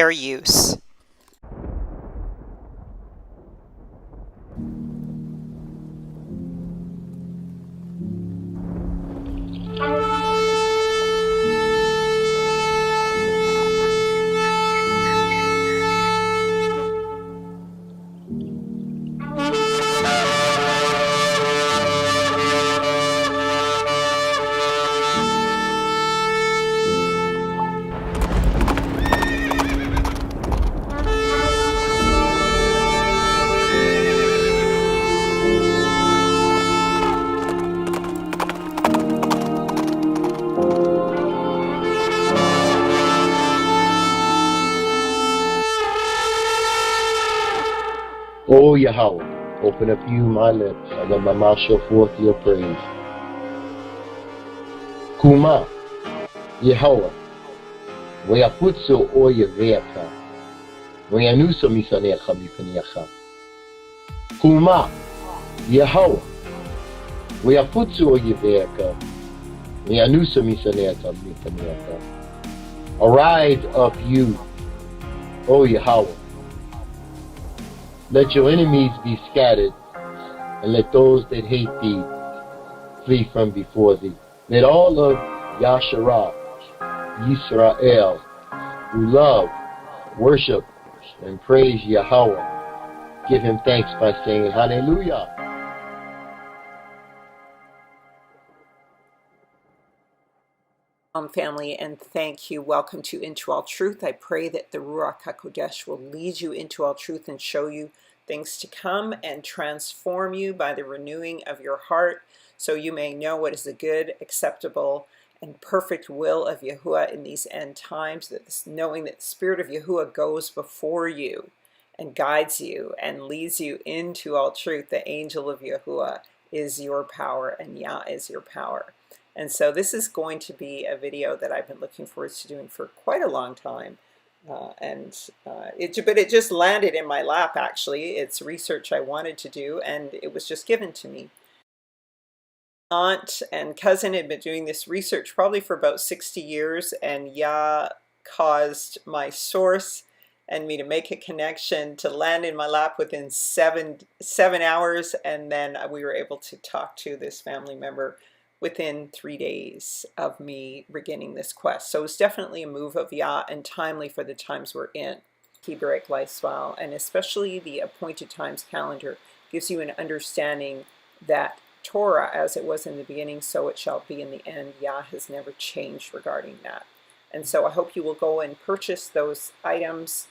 Fair use. O Yahweh, open up you my lips, and let my mouth show forth your praise. Kuma, Yahweh, Wayaputsu o Yaveka, Wayanuso misanecha mipaniacha. Kuma, Yahweh, Wayaputsu o Yaveka, Wayanuso misanecha mipaniacha. Arise up you, O Yahweh. Let your enemies be scattered, and let those that hate thee flee from before thee. Let all of Yahsharel'S, Yisrael, who love, worship, and praise Yahweh, give him thanks by saying Hallelujah. Family, and thank you. Welcome to Into All Truth. I pray that the Ruach HaKodesh will lead you into all truth and show you things to come and transform you by the renewing of your heart, so you may know what is the good, acceptable, and perfect will of Yahuwah in these end times, that knowing that the Spirit of Yahuwah goes before you and guides you and leads you into all truth. The angel of Yahuwah is your power, and Yah is your power. And so this is going to be a video that I've been looking forward to doing for quite a long time. But it just landed in my lap, actually. It's research I wanted to do, and it was just given to me. Aunt and cousin had been doing this research probably for about 60 years, and Yah caused my source and me to make a connection to land in my lap within seven hours, and then we were able to talk to this family member within 3 days of me beginning this quest. So it's definitely a move of Yah and timely for the times we're in. Hebraic lifestyle, and especially the appointed times calendar, gives you an understanding that Torah, as it was in the beginning, so it shall be in the end. Yah has never changed regarding that. And so I hope you will go and purchase those items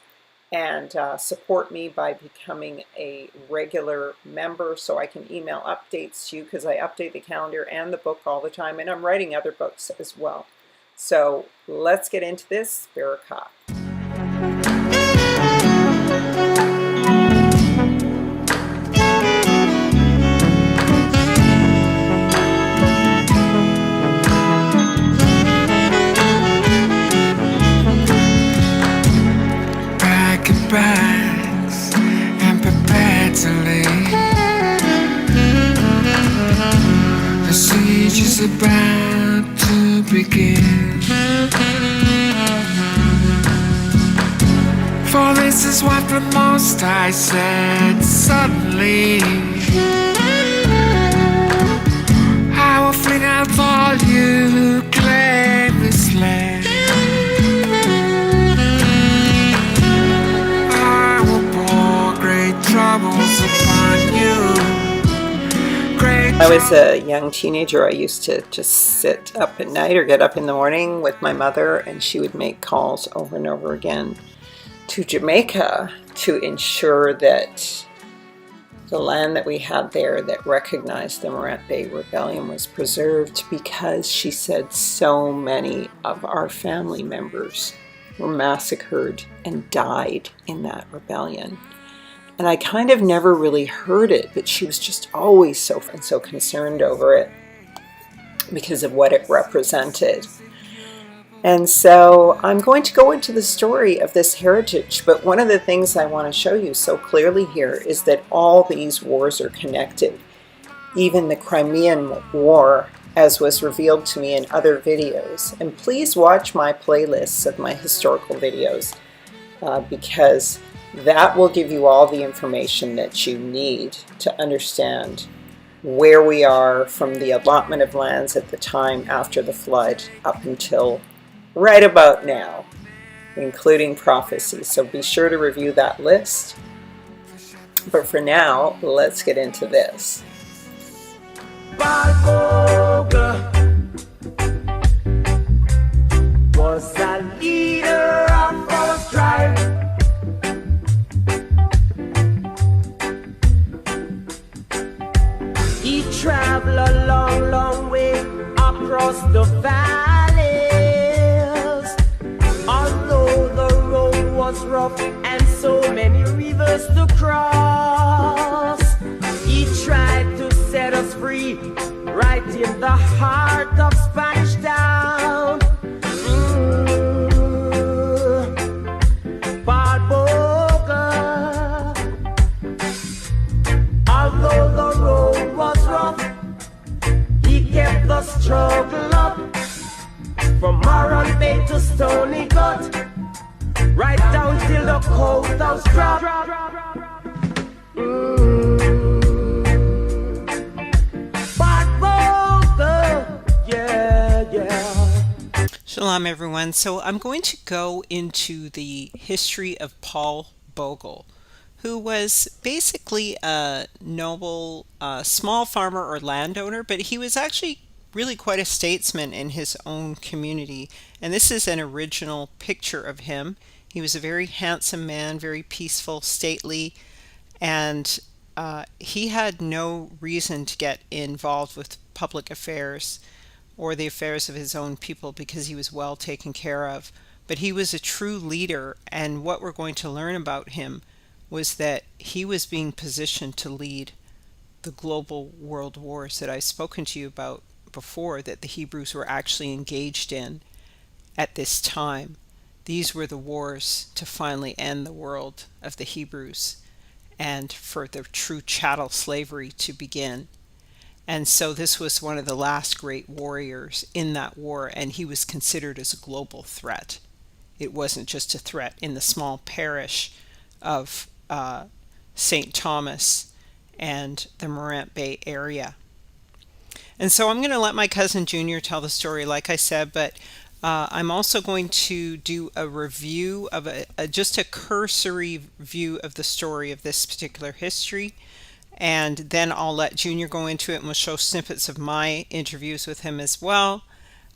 and support me by becoming a regular member, so I can email updates to you, because I update the calendar and the book all the time, and I'm writing other books as well. So let's get into this. Barakah. Bags and prepare to leave. The siege is about to begin. For this is what the Most High said suddenly. I will fling out all you who claim this land. I was a young teenager. I used to just sit up at night or get up in the morning with my mother, and she would make calls over and over again to Jamaica to ensure that the land that we had there that recognized the Morant Bay Rebellion was preserved, because she said so many of our family members were massacred and died in that rebellion. And I kind of never really heard it, but she was just always so concerned over it because of what it represented. And so I'm going to go into the story of this heritage, but one of the things I want to show you so clearly here is that all these wars are connected. Even the Crimean War, as was revealed to me in other videos. And please watch my playlists of my historical videos. because that will give you all the information that you need to understand where we are from the allotment of lands at the time after the flood up until right about now, including prophecy. So be sure to review that list. But for now, let's get into this. Was a leader of our tribe. He traveled a long, long way across the valleys. Although the road was rough and so many rivers to cross, he tried to set us free right in the heart of Spanish Town. Although the road was rough, he kept the struggle up. From Morant Bay to Stony Gut, right down till the coasthouse drop. Shalom, everyone. So I'm going to go into the history of Paul Bogle, who was basically a noble, small farmer or landowner, but he was actually really quite a statesman in his own community. And this is an original picture of him. He was a very handsome man, very peaceful, stately, and he had no reason to get involved with public affairs or the affairs of his own people because he was well taken care of. But he was a true leader, and what we're going to learn about him was that he was being positioned to lead the global world wars that I've spoken to you about before, that the Hebrews were actually engaged in at this time. These were the wars to finally end the world of the Hebrews and for the true chattel slavery to begin. And so this was one of the last great warriors in that war, and he was considered as a global threat. It wasn't just a threat in the small parish of St. Thomas and the Morant Bay area. And so I'm going to let my cousin Junior tell the story, like I said, but I'm also going to do a review of just a cursory view of the story of this particular history. And then I'll let Junior go into it, and we'll show snippets of my interviews with him as well.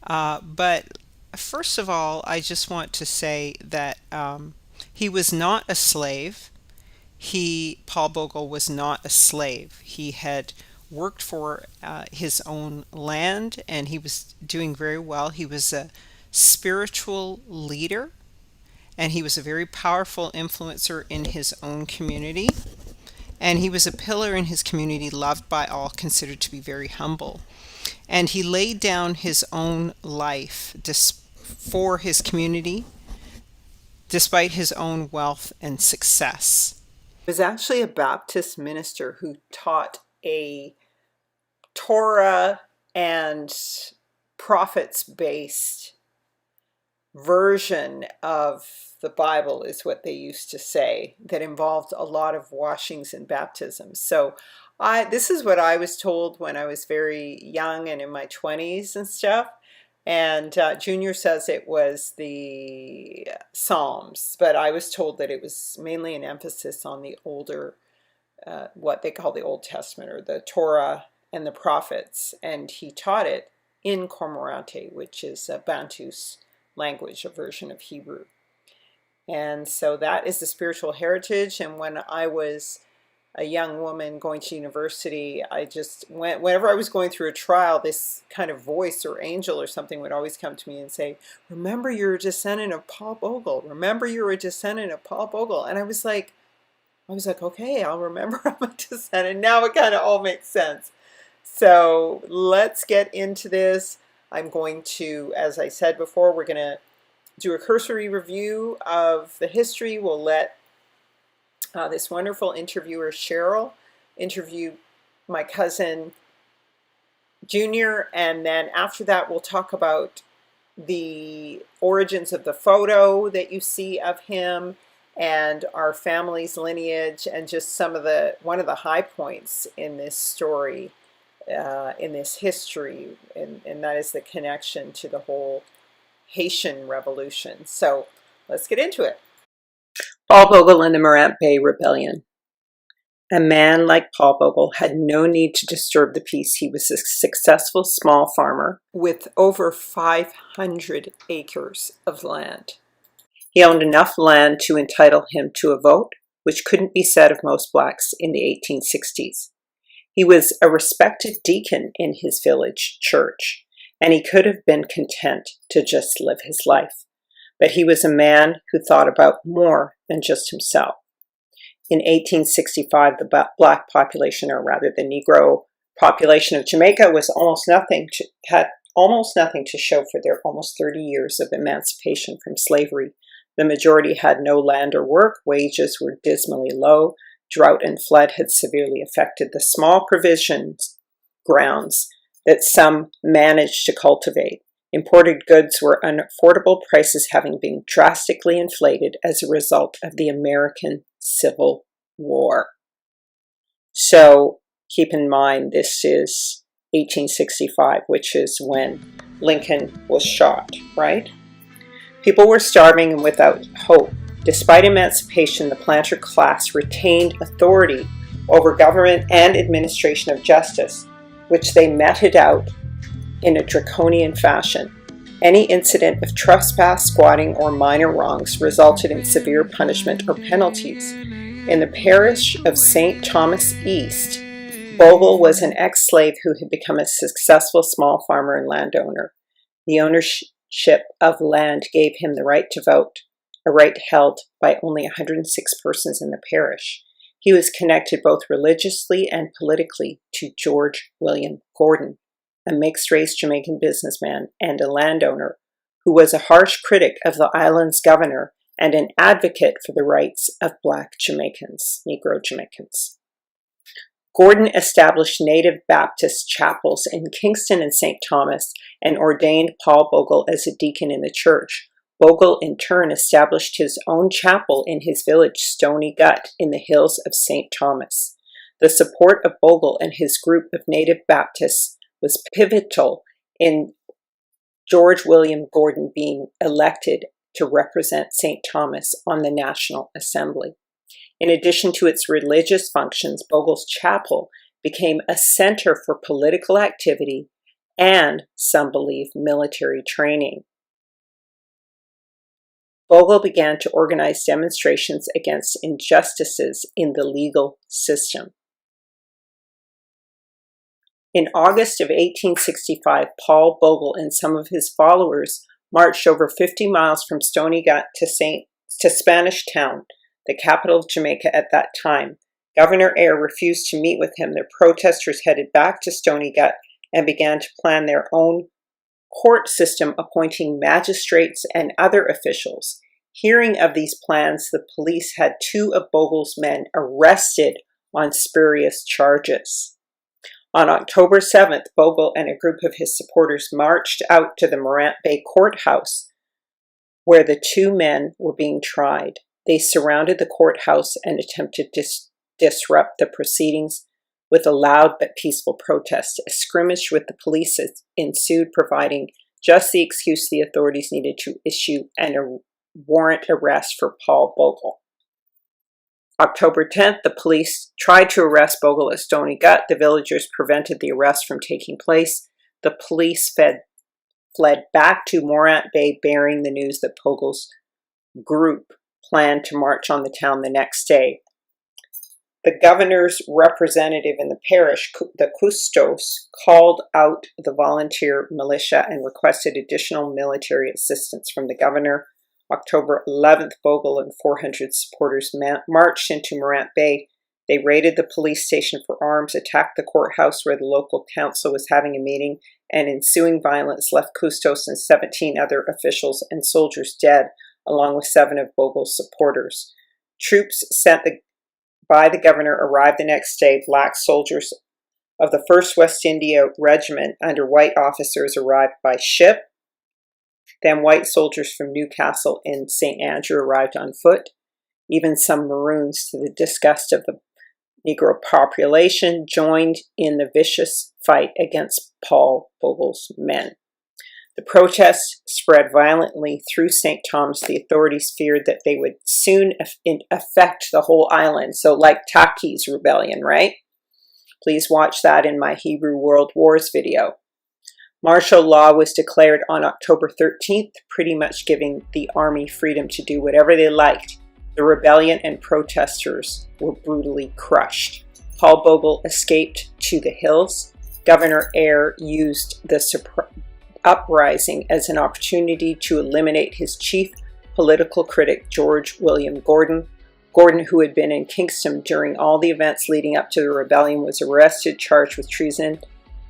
But first of all, I just want to say that he was not a slave. Paul Bogle was not a slave. He had worked for his own land, and he was doing very well. He was a spiritual leader, and he was a very powerful influencer in his own community. And he was a pillar in his community, loved by all, considered to be very humble. And he laid down his own life for his community, despite his own wealth and success. He was actually a Baptist minister who taught a Torah and prophets-based version of the Bible, is what they used to say, that involved a lot of washings and baptisms. So this is what I was told when I was very young and in my 20s and stuff. And Junior says it was the Psalms, but I was told that it was mainly an emphasis on the older, what they call the Old Testament, or the Torah and the prophets. And he taught it in Cormorante, which is a Bantus language, a version of Hebrew. And so that is the spiritual heritage. And when I was a young woman going to university, I just whenever I was going through a trial, this kind of voice or angel or something would always come to me and say, remember, you're a descendant of Paul Bogle. Remember, you're a descendant of Paul Bogle. And I was like, okay, I'll remember I'm a descendant. Now it kind of all makes sense. So let's get into this. I'm going to, as I said before, we're going to do a cursory review of the history. We'll let this wonderful interviewer Cheryl interview my cousin Junior, and then after that we'll talk about the origins of the photo that you see of him and our family's lineage, and just one of the high points in this story, in this history, and that is the connection to the whole Haitian Revolution. So let's get into it. Paul Bogle and the Morant Bay Rebellion. A man like Paul Bogle had no need to disturb the peace. He was a successful small farmer with over 500 acres of land. He owned enough land to entitle him to a vote, which couldn't be said of most blacks in the 1860s. He was a respected deacon in his village church, and he could have been content to just live his life. But he was a man who thought about more than just himself. In 1865, the black population, or rather the Negro population of Jamaica, had almost nothing to show for their almost 30 years of emancipation from slavery. The majority had no land or work, wages were dismally low, drought and flood had severely affected the small provisions grounds that some managed to cultivate. Imported goods were unaffordable, prices having been drastically inflated as a result of the American Civil War. So keep in mind, this is 1865, which is when Lincoln was shot, right? People were starving and without hope. Despite emancipation, the planter class retained authority over government and administration of justice, which they meted out in a draconian fashion. Any incident of trespass, squatting, or minor wrongs resulted in severe punishment or penalties. In the parish of St. Thomas East, Bogle was an ex-slave who had become a successful small farmer and landowner. The ownership of land gave him the right to vote, a right held by only 106 persons in the parish. He was connected both religiously and politically to George William Gordon, a mixed-race Jamaican businessman and a landowner who was a harsh critic of the island's governor and an advocate for the rights of Black Jamaicans, Negro Jamaicans. Gordon established Native Baptist chapels in Kingston and St. Thomas and ordained Paul Bogle as a deacon in the church. Bogle in turn established his own chapel in his village, Stony Gut, in the hills of St. Thomas. The support of Bogle and his group of Native Baptists was pivotal in George William Gordon being elected to represent St. Thomas on the National Assembly. In addition to its religious functions, Bogle's chapel became a center for political activity and, some believe, military training. Bogle began to organize demonstrations against injustices in the legal system. In August of 1865, Paul Bogle and some of his followers marched over 50 miles from Stony Gut to Spanish Town, the capital of Jamaica at that time. Governor Eyre refused to meet with him. The protesters headed back to Stony Gut and began to plan their own court system, appointing magistrates and other officials. Hearing of these plans, the police had 2 of Bogle's men arrested on spurious charges. On October 7th, Bogle and a group of his supporters marched out to the Morant Bay courthouse where the 2 men were being tried. They surrounded the courthouse and attempted to disrupt the proceedings with a loud but peaceful protest. A skirmish with the police ensued, providing just the excuse the authorities needed to issue a warrant arrest for Paul Bogle. October 10th, the police tried to arrest Bogle at Stony Gut. The villagers prevented the arrest from taking place. The police fled back to Morant Bay, bearing the news that Bogle's group planned to march on the town the next day. The governor's representative in the parish, the custos, called out the volunteer militia and requested additional military assistance from the governor. October 11th, Bogle and 400 supporters marched into Morant Bay. They raided the police station for arms, attacked the courthouse where the local council was having a meeting, and ensuing violence left Custos and 17 other officials and soldiers dead, along with 7 of Bogle's supporters. Troops sent by the governor arrived the next day. Black soldiers of the 1st West India Regiment under white officers arrived by ship. Then white soldiers from Newcastle and St. Andrew arrived on foot. Even some Maroons, to the disgust of the Negro population, joined in the vicious fight against Paul Bogle's men. The protests spread violently through St. Thomas. The authorities feared that they would soon affect the whole island. So like Taki's rebellion, right? Please watch that in my Hebrew World Wars video. Martial law was declared on October 13th, pretty much giving the army freedom to do whatever they liked. The rebellion and protesters were brutally crushed. Paul Bogle escaped to the hills. Governor Eyre used the uprising as an opportunity to eliminate his chief political critic, George William Gordon. Gordon, who had been in Kingston during all the events leading up to the rebellion, was arrested, charged with treason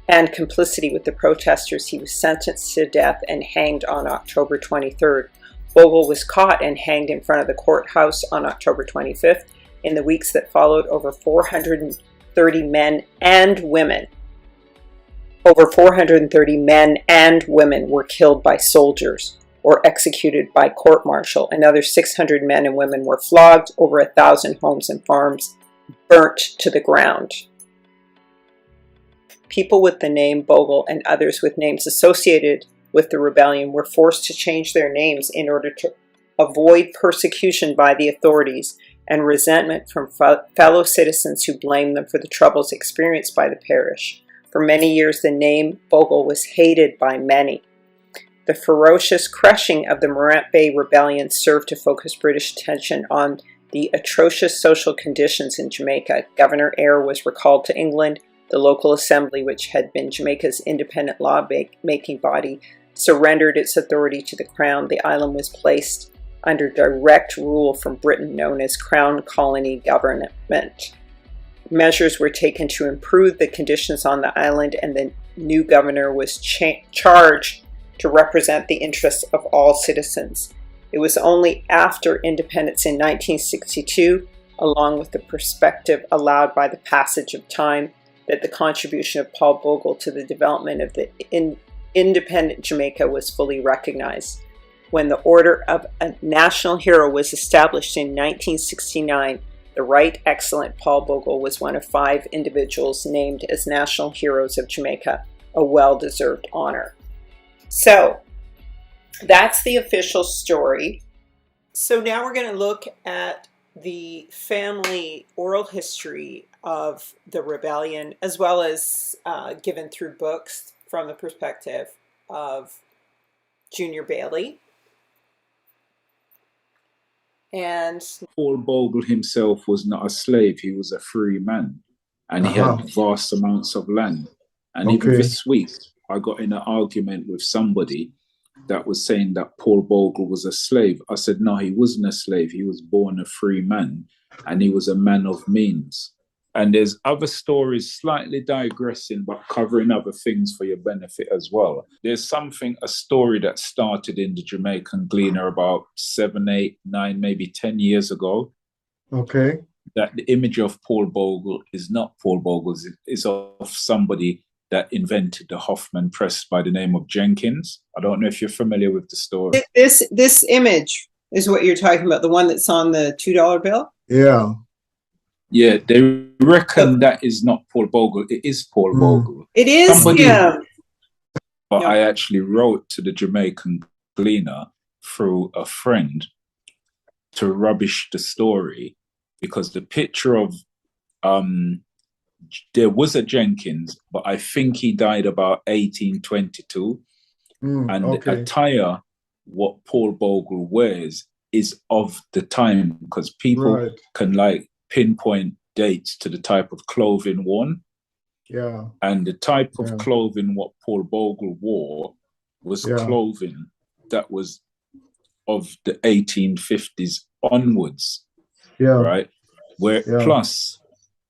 and complicity with the protesters. He was sentenced to death and hanged on October 23rd. Bogle was caught and hanged in front of the courthouse on October 25th. In the weeks that followed, over 430 men and women were killed by soldiers or executed by court-martial. Another 600 men and women were flogged. Over 1,000 homes and farms burnt to the ground. People with the name Bogle and others with names associated with the rebellion were forced to change their names in order to avoid persecution by the authorities and resentment from fellow citizens who blamed them for the troubles experienced by the parish. For many years, the name Bogle was hated by many. The ferocious crushing of the Morant Bay rebellion served to focus British attention on the atrocious social conditions in Jamaica. Governor Eyre was recalled to England. The local assembly, which had been Jamaica's independent law-making body, surrendered its authority to the Crown. The island was placed under direct rule from Britain, known as Crown Colony Government. Measures were taken to improve the conditions on the island, and the new governor was charged to represent the interests of all citizens. It was only after independence in 1962, along with the perspective allowed by the passage of time, that the contribution of Paul Bogle to the development of the independent Jamaica was fully recognized. When the Order of a National Hero was established in 1969, the Right Excellent Paul Bogle was one of 5 individuals named as National Heroes of Jamaica, a well-deserved honor. So, that's the official story. So now we're going to look at the family oral history of the rebellion, as well as given through books from the perspective of Junior Bogle. And Paul Bogle himself was not a slave, he was a free man, and he had vast amounts of land. And even this week, I got in an argument with somebody that was saying that Paul Bogle was a slave. I said, no, he wasn't a slave. He was born a free man, and he was a man of means. And there's other stories slightly digressing, but covering other things for your benefit as well. There's a story that started in the Jamaican Gleaner about 7, 8, 9, maybe 10 years ago. Okay. That the image of Paul Bogle is not Paul Bogle's, it's of somebody that invented the Hoffman press by the name of Jenkins. I don't know if you're familiar with the story. This image is what you're talking about, the one that's on the $2 bill? Yeah. Yeah, they reckon that is not Paul Bogle. It is Paul Bogle. It is him. But I actually wrote to the Jamaican Gleaner through a friend to rubbish the story, because the picture of there was a Jenkins, but I think he died about 1822. And the attire, what Paul Bogle wears, is of the time, because people can like pinpoint dates to the type of clothing worn. Yeah. And the type of clothing what Paul Bogle wore was clothing that was of the 1850s onwards. Yeah. Right? Where plus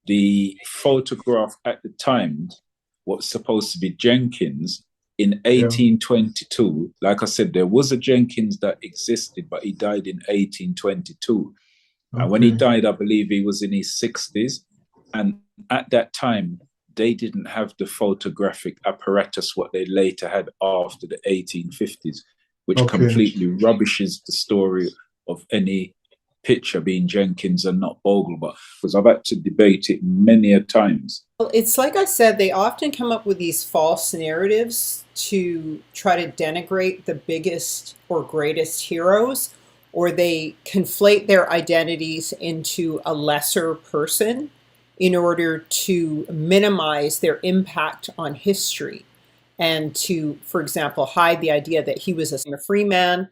the photograph at the time, what's supposed to be Jenkins, in 1822, like I said, there was a Jenkins that existed, but he died in 1822. And when he died, I believe he was in his 60s. And at that time, they didn't have the photographic apparatus what they later had after the 1850s, which completely rubbishes the story of any picture being Jenkins and not Bogle, but because I've had to debate it many a times. Well, it's like I said, they often come up with these false narratives to try to denigrate the biggest or greatest heroes, or they conflate their identities into a lesser person in order to minimize their impact on history and to, for example, hide the idea that he was a free man,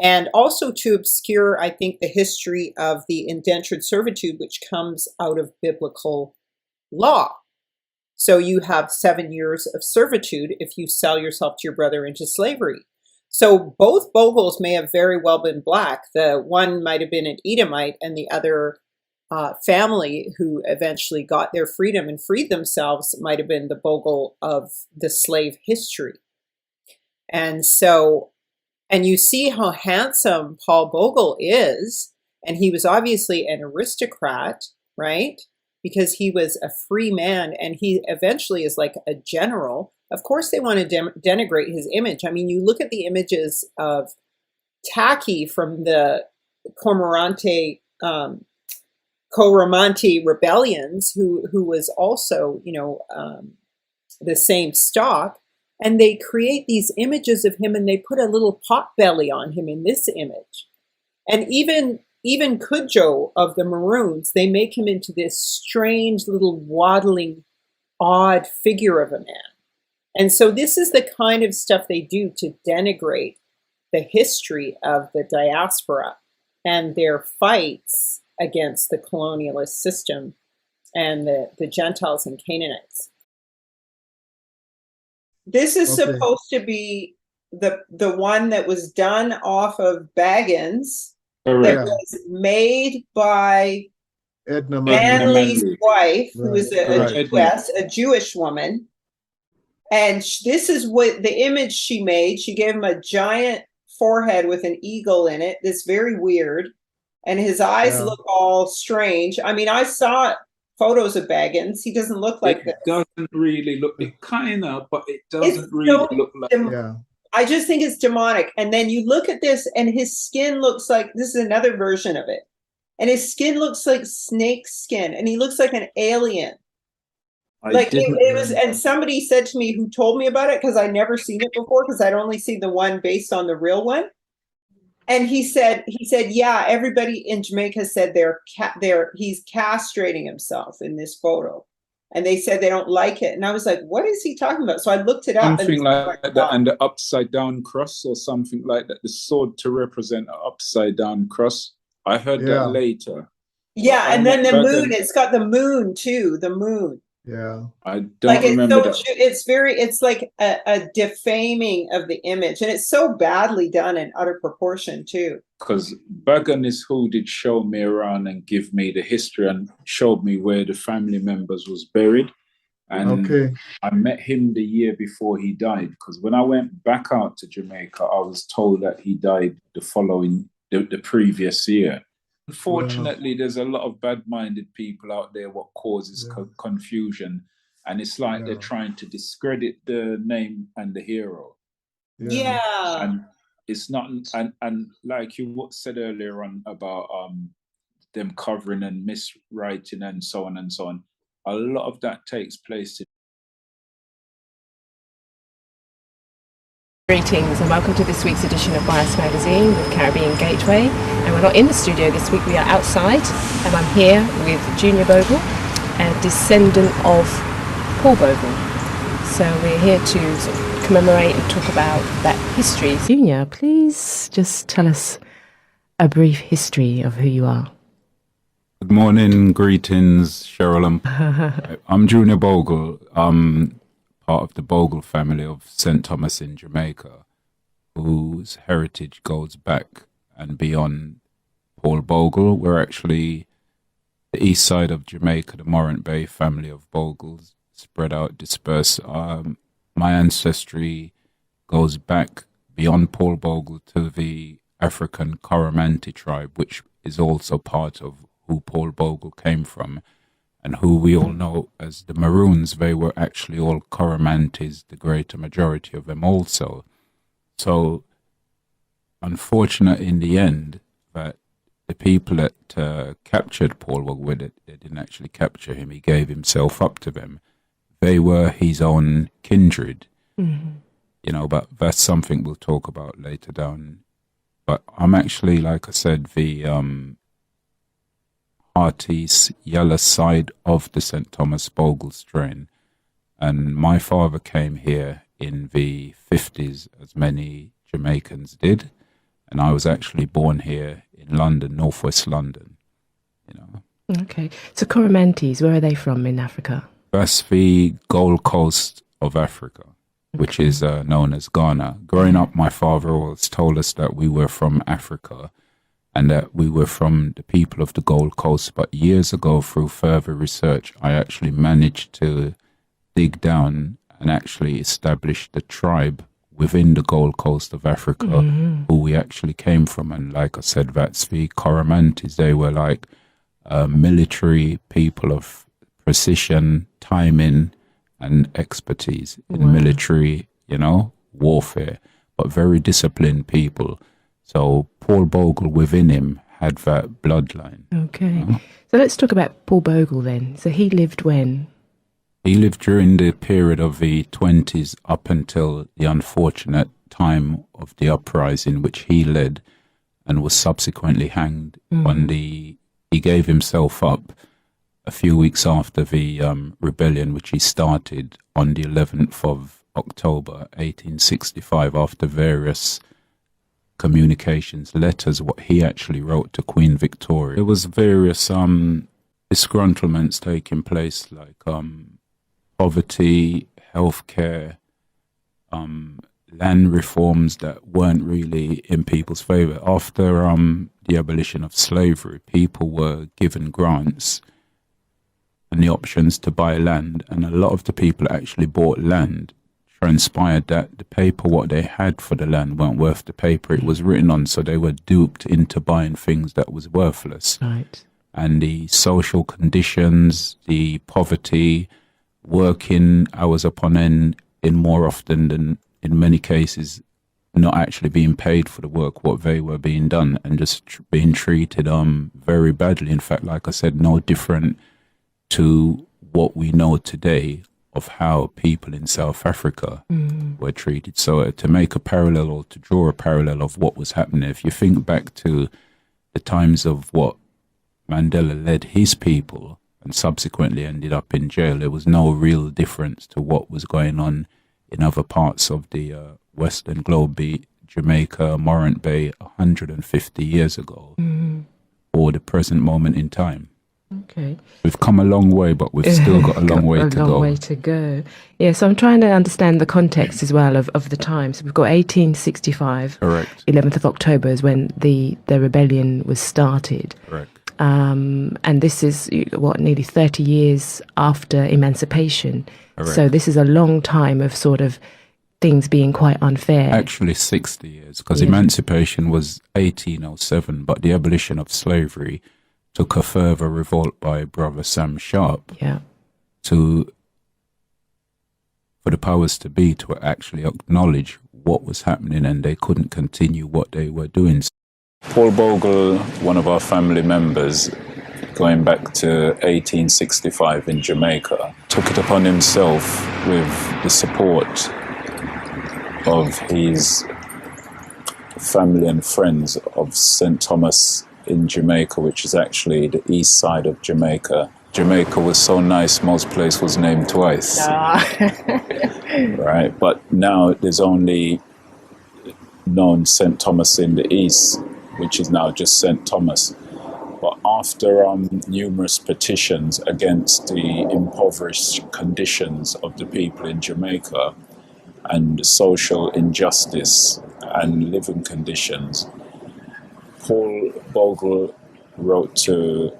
and also to obscure, I think, the history of the indentured servitude, which comes out of biblical law. So you have 7 years of servitude if you sell yourself to your brother into slavery. So both Bogles may have very well been black. The one might have been an Edomite, and the other family who eventually got their freedom and freed themselves might have been the Bogle of the slave history. And so, and you see how handsome Paul Bogle is, and he was obviously an aristocrat, right? Because he was a free man, and he eventually is like a general. Of course they want to denigrate his image. I mean, you look at the images of Taki from the Coromantee rebellions, who was also, the same stock, and they create these images of him, and they put a little pot belly on him in this image. And even Cudjoe of the Maroons, they make him into this strange little waddling, odd figure of a man. And so this is the kind of stuff they do to denigrate the history of the diaspora and their fights against the colonialist system and the Gentiles and Canaanites. This is supposed to be the one that was done off of Baggins. Correct. That was made by Edna Manley's Manley. wife, who is Right. a Jewess, a Jewish woman. And this is what the image she made. She gave him a giant forehead with an eagle in it. This very weird. And his eyes look all strange. I mean, I saw photos of Baggins. He doesn't look like this. It doesn't really look, it kind of, but it doesn't really look like. I just think it's demonic. And then you look at this, and his skin looks like, this is another version of it. And his skin looks like snake skin, and he looks like an alien. It was, and somebody said to me who told me about it, because I never seen it before, because I'd only seen the one based on the real one. And he said, yeah, everybody in Jamaica said he's castrating himself in this photo. And they said they don't like it. And I was like, what is he talking about? So I looked it up. Something like that, and the upside down cross or something like that. The sword to represent an upside down cross. I heard that later. Yeah, and then the moon, it's got the moon too, the moon. Yeah. I don't remember that. It's like a defaming of the image, and it's so badly done in utter proportion too. Because Bagan is who did show me around and give me the history and showed me where the family members was buried. And I met him the year before he died, because when I went back out to Jamaica, I was told that he died the previous year. Unfortunately, there's a lot of bad-minded people out there what causes confusion, and it's like they're trying to discredit the name and the hero. And it's not, and like you said earlier on about them covering and miswriting and so on and so on, a lot of that takes place. Greetings and welcome to this week's edition of Bias Magazine with Caribbean Gateway. And we're not in the studio this week, we are outside, and I'm here with Junior Bogle, a descendant of Paul Bogle. So we're here to sort of commemorate and talk about that history. Junior, please just tell us a brief history of who you are. Good morning, greetings, Cheryl. I'm Junior Bogle. Part of the Bogle family of St. Thomas in Jamaica, whose heritage goes back and beyond Paul Bogle. We're actually the east side of Jamaica, the Morant Bay family of Bogles, spread out, dispersed. My ancestry goes back beyond Paul Bogle to the African Coromantee tribe, which is also part of who Paul Bogle came from, and who we all know as the Maroons. They were actually all Coromantees, the greater majority of them also. So, unfortunate in the end that the people that captured Paul Bogle, they didn't actually capture him. He gave himself up to them. They were his own kindred, you know, but that's something we'll talk about later down. But I'm actually, like I said, the Hearty's yellow side of the St. Thomas Bogle strain. And my father came here in the 50s, as many Jamaicans did. And I was actually born here in London, northwest London, you know. Okay. So Coromantes, where are they from in Africa? That's the Gold Coast of Africa, which is known as Ghana. Growing up, my father always told us that we were from Africa and that we were from the people of the Gold Coast. But years ago, through further research, I actually managed to dig down and actually establish the tribe within the Gold Coast of Africa, who we actually came from. And like I said, that's the Coromantes. They were like military people of precision, timing, and expertise in military, you know, warfare, but very disciplined people. So Paul Bogle within him had that bloodline. Okay. You know? So let's talk about Paul Bogle then. So he lived when? He lived during the period of the 20s up until the unfortunate time of the uprising, which he led and was subsequently hanged on he gave himself up a few weeks after the rebellion, which he started on the 11th of October 1865, after various communications, letters, what he actually wrote to Queen Victoria. There was various disgruntlements taking place, like poverty, healthcare, land reforms that weren't really in people's favor. After the abolition of slavery, people were given grants and the options to buy land, and a lot of the people that actually bought land transpired that the paper what they had for the land weren't worth the paper it was written on, so they were duped into buying things that was worthless. Right. And the social conditions, the poverty, working hours upon end, in more often than in many cases not actually being paid for the work what they were being done, and just being treated very badly. In fact, like I said, no different to what we know today of how people in South Africa were treated. So to make a parallel, or to draw a parallel of what was happening, if you think back to the times of what Mandela led his people and subsequently ended up in jail, there was no real difference to what was going on in other parts of the Western globe, be it Jamaica, Morant Bay, 150 years ago, or the present moment in time. Okay. We've come a long way, but we've still got a long way to go. A long way to go. Yeah, so I'm trying to understand the context as well of the time. So we've got 1865. Correct. 11th of October is when the rebellion was started. Correct. And this is, what, nearly 30 years after emancipation. Correct. So this is a long time of sort of things being quite unfair. Actually 60 years, because emancipation was 1807, but the abolition of slavery took a further revolt by Brother Sam Sharp for the powers to be to actually acknowledge what was happening, and they couldn't continue what they were doing. Paul Bogle, one of our family members, going back to 1865 in Jamaica, took it upon himself with the support of his family and friends of St. Thomas in Jamaica, which is actually the east side of Jamaica. Jamaica was so nice, most place was named twice. Right, but now there's only known St. Thomas in the east, which is now just St. Thomas. But after numerous petitions against the impoverished conditions of the people in Jamaica and social injustice and living conditions, Paul Bogle wrote to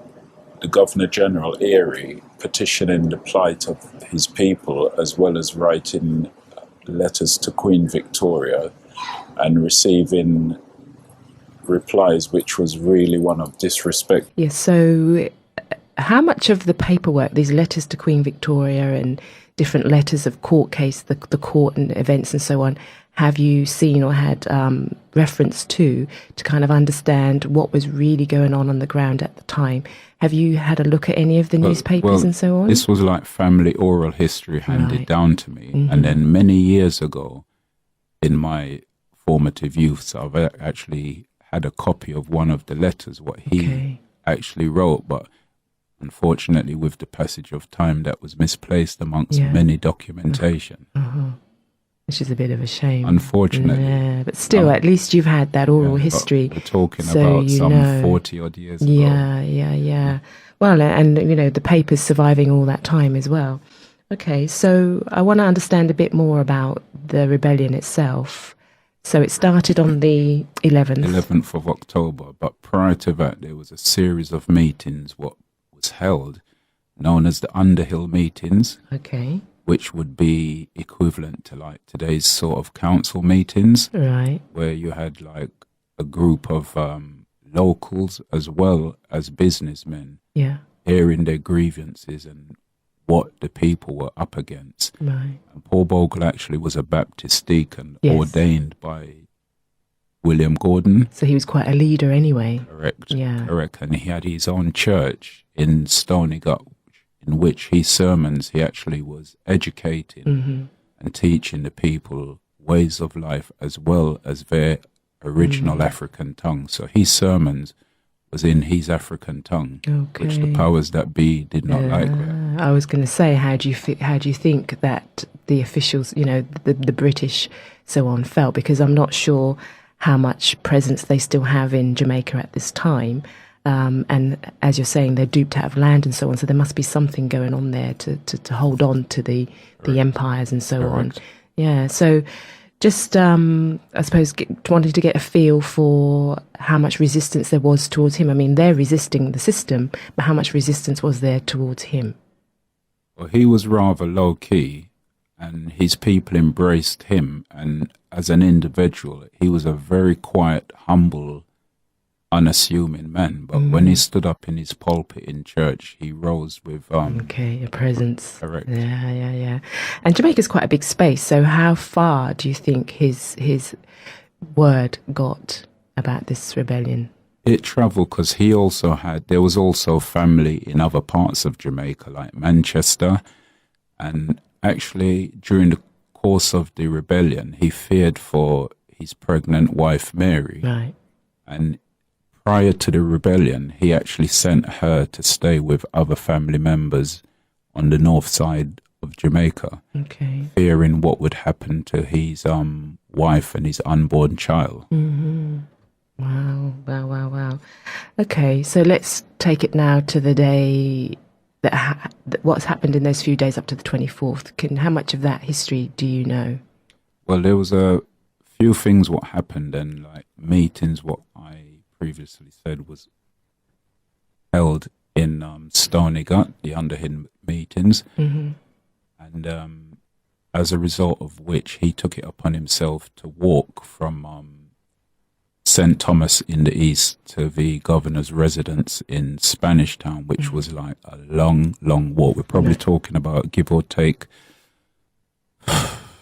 the Governor General Erie petitioning the plight of his people, as well as writing letters to Queen Victoria and receiving replies which was really one of disrespect. Yes, so how much of the paperwork, these letters to Queen Victoria and different letters of court case, the court and events and so on, have you seen or had reference to kind of understand what was really going on the ground at the time? Have you had a look at any of the newspapers and so on? This was like family oral history handed down to me. And then many years ago, in my formative youth, I've actually had a copy of one of the letters, what he actually wrote, but unfortunately with the passage of time that was misplaced amongst many documentation. Which is a bit of a shame. Unfortunately. Yeah, but still, at least you've had that oral history. We're talking about some 40 odd years ago. Yeah. Well, and the paper's surviving all that time as well. Okay, so I want to understand a bit more about the rebellion itself. So it started on the 11th. 11th of October, but prior to that, there was a series of meetings what was held, known as the Underhill meetings. Okay. Which would be equivalent to like today's sort of council meetings. Right. Where you had like a group of locals as well as businessmen hearing their grievances and what the people were up against. Right. And Paul Bogle actually was a Baptist deacon ordained by William Gordon. So he was quite a leader anyway. Correct. Yeah. Correct. And he had his own church in Stony Gut, in which his sermons, he actually was educating and teaching the people ways of life as well as their original African tongue. So his sermons was in his African tongue, which the powers that be did not like that. I was going to say, how do you think that the officials, the British, so on, felt? Because I'm not sure how much presence they still have in Jamaica at this time. And as you're saying, they're duped out of land and so on. So there must be something going on there to hold on to the empires and so on. Yeah. So just, I suppose, wanted to get a feel for how much resistance there was towards him. I mean, they're resisting the system, but how much resistance was there towards him? Well, he was rather low key, and his people embraced him. And as an individual, he was a very quiet, humble, unassuming man, but when he stood up in his pulpit in church, he rose with a presence. Correct. Yeah. And Jamaica's quite a big space, so how far do you think his word got about this rebellion? It travelled because there was also family in other parts of Jamaica, like Manchester, and actually during the course of the rebellion, he feared for his pregnant wife Mary. Right. And prior to the rebellion, he actually sent her to stay with other family members on the north side of Jamaica, fearing what would happen to his wife and his unborn child. Wow. Okay, so let's take it now to the day what's happened in those few days up to the 24th. How much of that history do you know? Well, there was a few things what happened, and like meetings what I previously said was held in Stony Gut, the Underhill meetings, and as a result of which he took it upon himself to walk from St. Thomas in the east to the governor's residence in Spanish Town, which was like a long walk. We're probably talking about, give or take,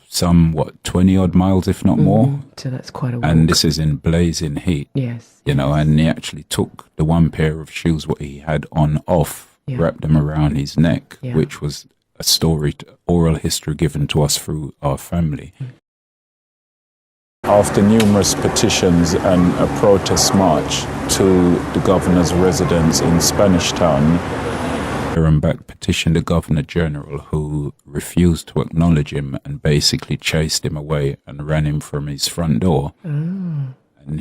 some 20 odd miles, if not more. So that's quite a walk. And this is in blazing heat. Yes. And he actually took the one pair of shoes what he had on off, wrapped them around his neck, which was a story, oral history given to us through our family. After numerous petitions and a protest march to the governor's residence in Spanish Town, Back petitioned the Governor General, who refused to acknowledge him and basically chased him away and ran him from his front door. And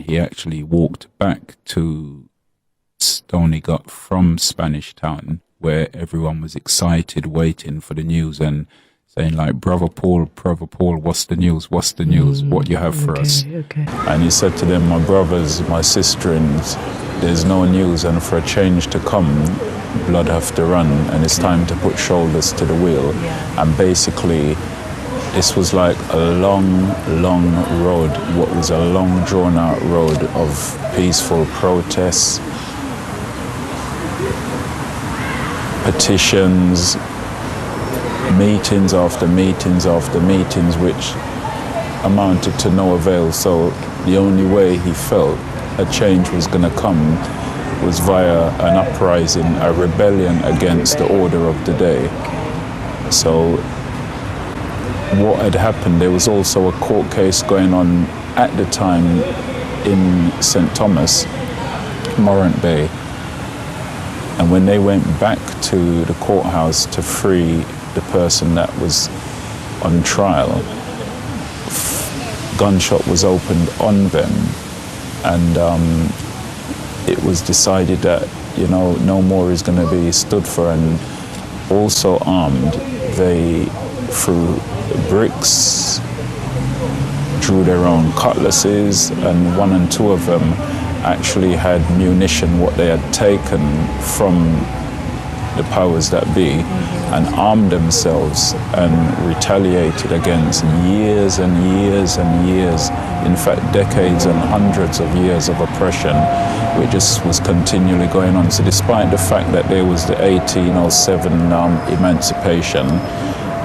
he actually walked back to Stony Gut from Spanish Town, where everyone was excited, waiting for the news and saying like, Brother Paul, what's the news? What do you have for us? And he said to them, my brothers, my sisters, there's no news, and for a change to come, blood have to run, and it's time to put shoulders to the wheel. And basically, this was like a long road, what was a long drawn out road of peaceful protests, petitions, meetings after meetings after meetings, which amounted to no avail. So the only way he felt a change was going to come was via an uprising, a rebellion against the order of the day. So what had happened, there was also a court case going on at the time in St. Thomas, Morant Bay. And when they went back to the courthouse to free the person that was on trial, gunshot was opened on them, and it was decided that, you know, no more is going to be stood for. And also armed, they threw bricks, drew their own cutlasses, and 1 and 2 of them actually had munition, what they had taken from the powers that be, and armed themselves and retaliated against years and years and years, in fact decades and hundreds of years of oppression, which just was continually going on. So despite the fact that there was the 1807 emancipation,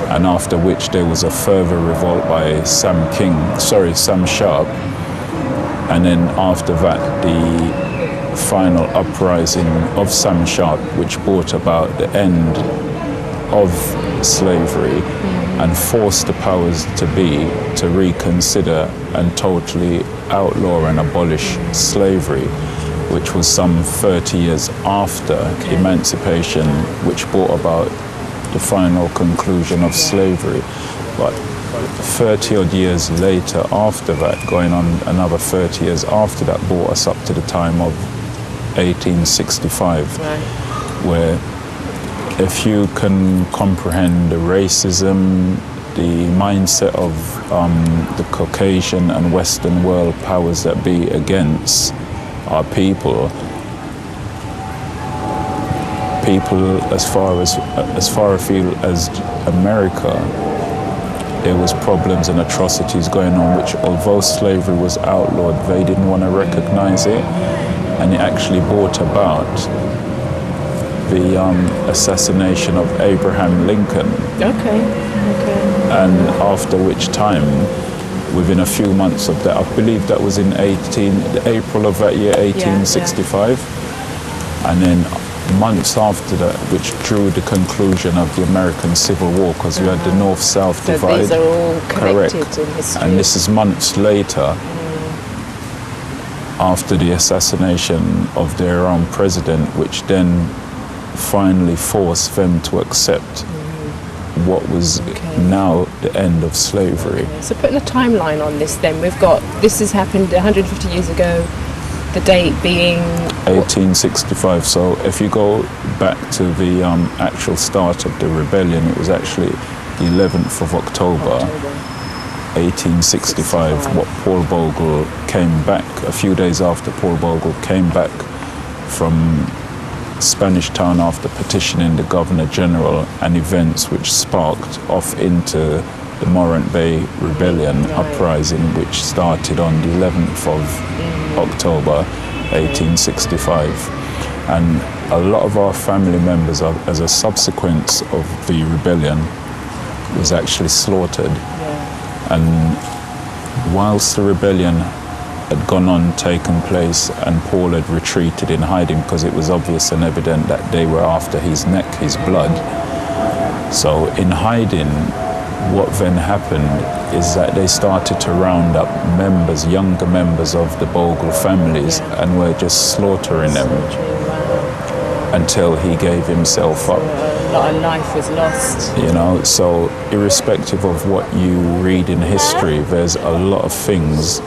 and after which there was a further revolt by Sam Sharp, and then after that the final uprising of Sam Sharp, which brought about the end of slavery and forced the powers to be to reconsider and totally outlaw and abolish slavery, which was some 30 years after emancipation, which brought about the final conclusion of slavery. But 30 odd years later after that, going on another 30 years after that, brought us up to the time of 1865, where if you can comprehend the racism, the mindset of the Caucasian and Western world powers that be against our people as far afield as America, there was problems and atrocities going on, which although slavery was outlawed, they didn't want to recognize it, and it actually brought about the assassination of Abraham Lincoln. Okay. And after which time, within a few months of that, I believe that was in April of that year, 1865, and then months after that, which drew the conclusion of the American Civil War, because we had the North-South divide. These are all connected in history. And this is months later, after the assassination of their own president, which then finally forced them to accept what was now the end of slavery. So putting a timeline on this then, we've got, this has happened 150 years ago, the date being 1865. So if you go back to the actual start of the rebellion, it was actually the 11th of October 1865, what Paul Bogle came back, a few days after Paul Bogle came back from Spanish Town after petitioning the Governor General, and events which sparked off into the Morant Bay Rebellion uprising, which started on the 11th of October 1865. And a lot of our family members, as a subsequence of the rebellion, was actually slaughtered. And whilst the rebellion had gone on, taken place, and Paul had retreated in hiding because it was obvious and evident that they were after his neck, his blood. So in hiding, what then happened is that they started to round up members, younger members of the Bogle families, and were just slaughtering them until he gave himself up. A lot of life was lost. You know, so irrespective of what you read in history, there's a lot of things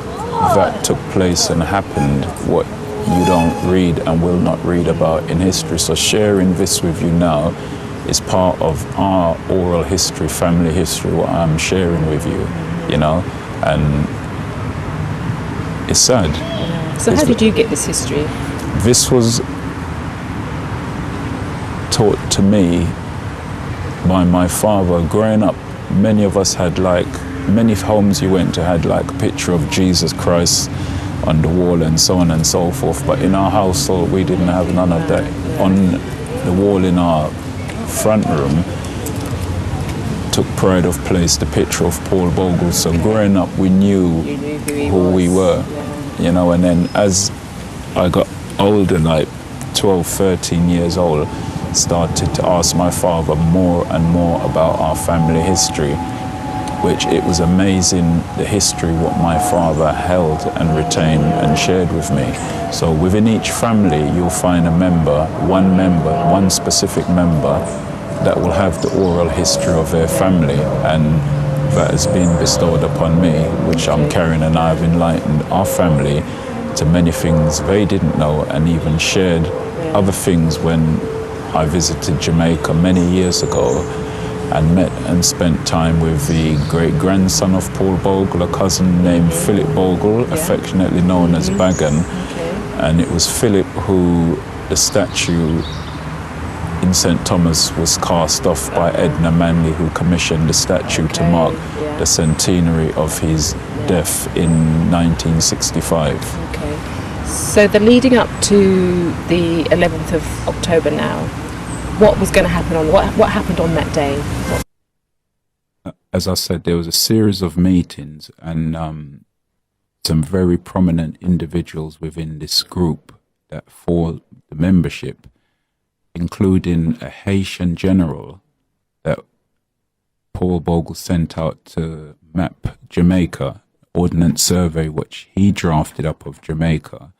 that took place and happened what you don't read and will not read about in history. So sharing this with you now is part of our oral history, family history, what I'm sharing with you, you know, and it's sad. So how did you get this history? This was taught to me by my father. Growing up, many of us had many homes you went to had a picture of Jesus Christ on the wall and so on and so forth, but in our household we didn't have none of that. On the wall in our front room took pride of place the picture of Paul Bogle. So growing up, we knew who we were, you know, and then as I got older, like 12, 13 years old, started to ask my father more and more about our family history, which it was amazing the history what my father held and retained and shared with me. So within each family, you'll find a member, one specific member that will have the oral history of their family, and that has been bestowed upon me, which I'm carrying, and I've enlightened our family to many things they didn't know, and even shared other things when I visited Jamaica many years ago and met and spent time with the great-grandson of Paul Bogle, a cousin named Philip Bogle, affectionately known as Bagan. And it was Philip who the statue in St. Thomas was cast off by Edna Manley, who commissioned the statue to mark the centenary of his death in 1965. So the leading up to the 11th of October now, what was going to happen on, what happened on that day? As I said, there was a series of meetings, and some very prominent individuals within this group that for the membership, including a Haitian general that Paul Bogle sent out to map Jamaica, ordnance survey which he drafted up of Jamaica,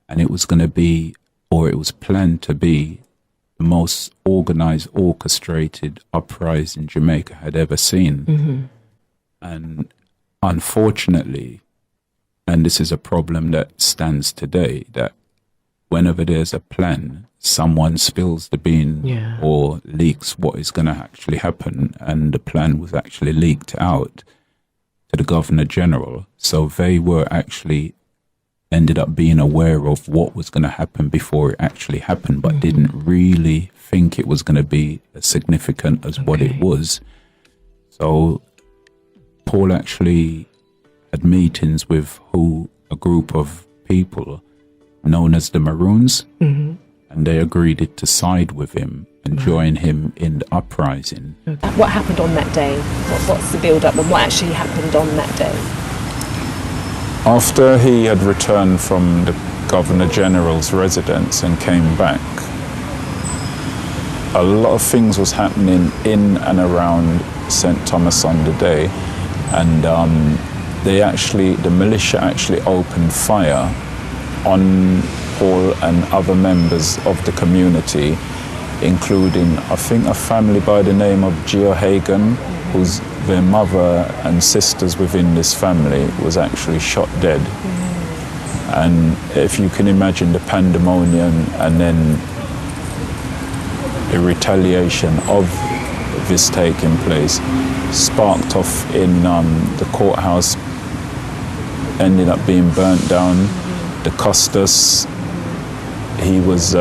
and it was going to be, or it was planned to be, the most organized, orchestrated uprising Jamaica had ever seen. And unfortunately, and this is a problem that stands today, that whenever there's a plan, someone spills the bean or leaks what is going to actually happen, and the plan was actually leaked out to the Governor General. So they were actually ended up being aware of what was going to happen before it actually happened, but didn't really think it was going to be as significant as what it was. So Paul actually had meetings with a group of people known as the Maroons, and they agreed to side with him and join him in the uprising. What happened on that day? What's the build-up, and what actually happened on that day? After he had returned from the Governor General's residence and came back, a lot of things was happening in and around St. Thomas on the day, and the militia actually opened fire on Paul and other members of the community, including, I think, a family by the name of Gio Hagan, whose their mother and sisters within this family was actually shot dead. And if you can imagine the pandemonium and then the retaliation of this taking place, sparked off in the courthouse, ended up being burnt down. The Custos, he was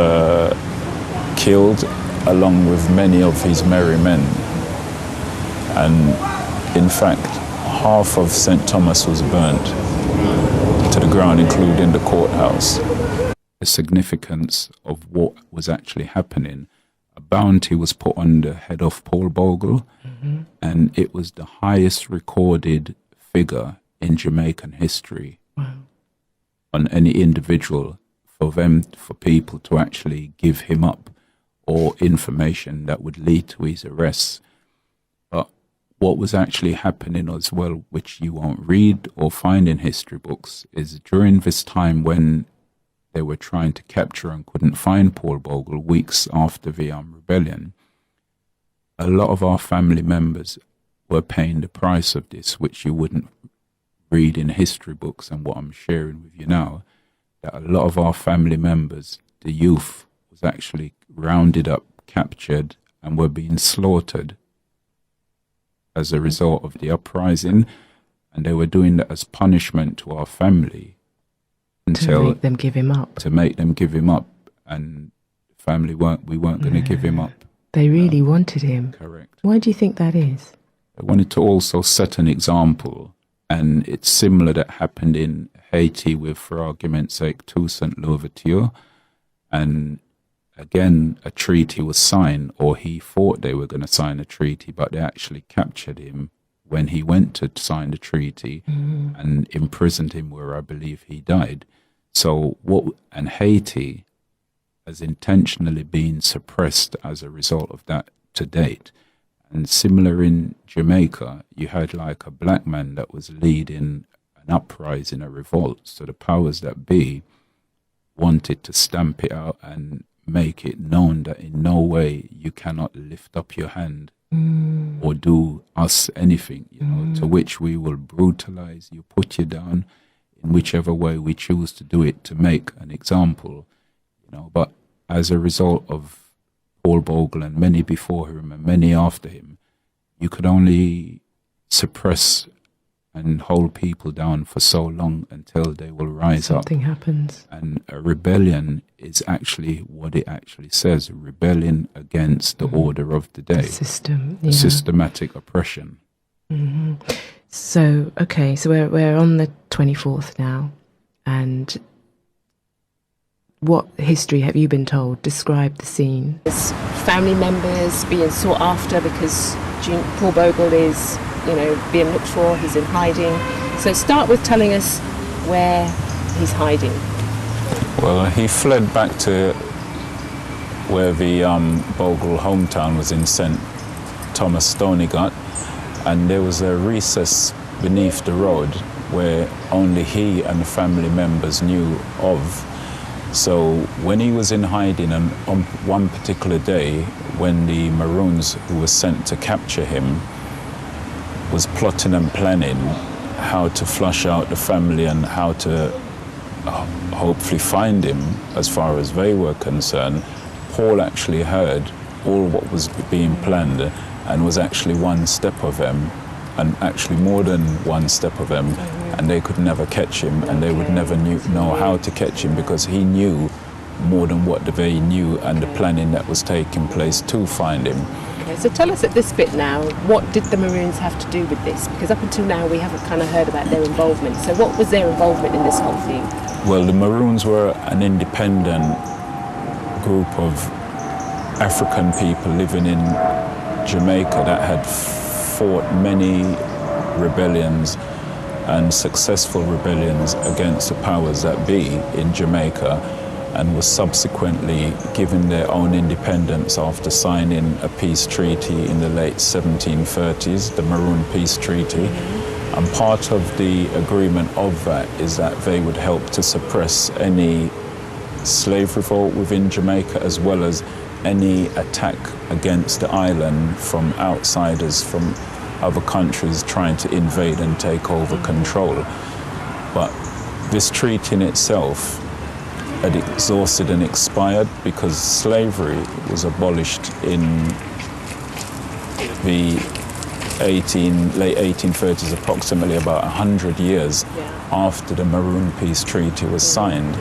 killed along with many of his merry men. And in fact, half of St. Thomas was burnt to the ground, including the courthouse. The significance of what was actually happening, a bounty was put on the head of Paul Bogle, and it was the highest recorded figure in Jamaican history on any individual for people to actually give him up, or information that would lead to his arrest. But what was actually happening as well, which you won't read or find in history books, is during this time when they were trying to capture and couldn't find Paul Bogle, weeks after the rebellion, a lot of our family members were paying the price of this, which you wouldn't read in history books, and what I'm sharing with you now, that a lot of our family members, the youth, was actually rounded up, captured, and were being slaughtered as a result of the uprising, and they were doing that as punishment to our family until to make them give him up. And the family we weren't going to give him up. They really wanted him. Correct. Why do you think that is? They wanted to also set an example, and it's similar that happened in Haiti with, for argument's sake, Toussaint Louverture, and again, a treaty was signed, or he thought they were going to sign a treaty, but they actually captured him when he went to sign the treaty and imprisoned him where I believe he died. So and Haiti has intentionally been suppressed as a result of that to date. And similar in Jamaica, you had like a black man that was leading an uprising, a revolt. So the powers that be wanted to stamp it out and make it known that in no way you cannot lift up your hand or do us anything, to which we will brutalize you, put you down in whichever way we choose to do it to make an example, But as a result of Paul Bogle and many before him and many after him, you could only suppress and hold people down for so long until they will rise up. Something happens. And a rebellion is actually what it actually says, rebellion against the order of the day. The system, Systematic oppression. So, okay, so we're on the 24th now, and what history have you been told? Describe the scene. There's family members being sought after because Paul Bogle is, being looked for, he's in hiding. So start with telling us where he's hiding. Well, he fled back to where the Bogle hometown was in St. Thomas Stonygut, and there was a recess beneath the road where only he and family members knew of. So when he was in hiding, and on one particular day when the Maroons who were sent to capture him was plotting and planning how to flush out the family and how to hopefully find him as far as they were concerned, Paul actually heard all what was being planned and was actually one step of them, and actually more than one step of them, and they could never catch him, and they would never know how to catch him because he knew more than what they knew and the planning that was taking place to find him. Okay, so tell us at this bit now, what did the Maroons have to do with this? Because up until now we haven't kind of heard about their involvement. So what was their involvement in this whole thing? Well, the Maroons were an independent group of African people living in Jamaica that had fought many rebellions and successful rebellions against the powers that be in Jamaica, and was subsequently given their own independence after signing a peace treaty in the late 1730s, the Maroon Peace Treaty. And part of the agreement of that is that they would help to suppress any slave revolt within Jamaica, as well as any attack against the island from outsiders from other countries trying to invade and take over control. But this treaty in itself had exhausted and expired because slavery was abolished in the late 1830s, approximately about 100 years after the Maroon Peace Treaty was signed.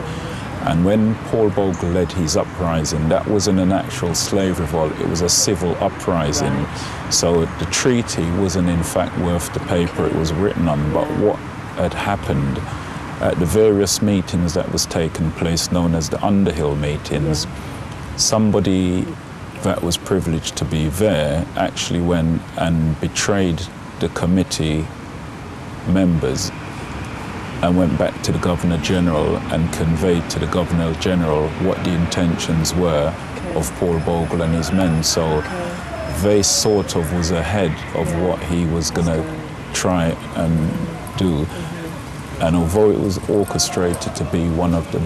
And when Paul Bogle led his uprising, that wasn't an actual slave revolt, it was a civil uprising. Right. So the treaty wasn't in fact worth the paper it was written on, but what had happened at the various meetings that was taking place, known as the Underhill meetings, somebody that was privileged to be there actually went and betrayed the committee members and went back to the Governor General and conveyed to the Governor General what the intentions were of Paul Bogle and his men. So they sort of was ahead of what he was going to try and do. And although it was orchestrated to be one of the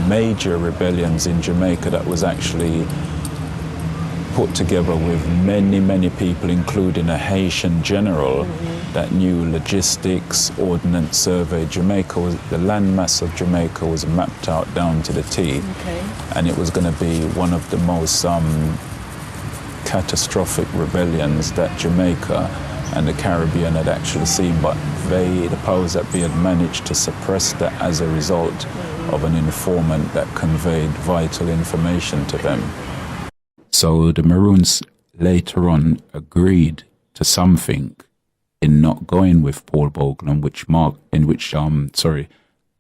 major rebellions in Jamaica that was actually put together with many, many people, including a Haitian general that knew logistics, ordnance survey. The landmass of Jamaica was mapped out down to the T. And it was going to be one of the most catastrophic rebellions that Jamaica and the Caribbean had actually seen, but the powers that be had managed to suppress that as a result of an informant that conveyed vital information to them. So the Maroons later on agreed to something in not going with Paul Bogle, in which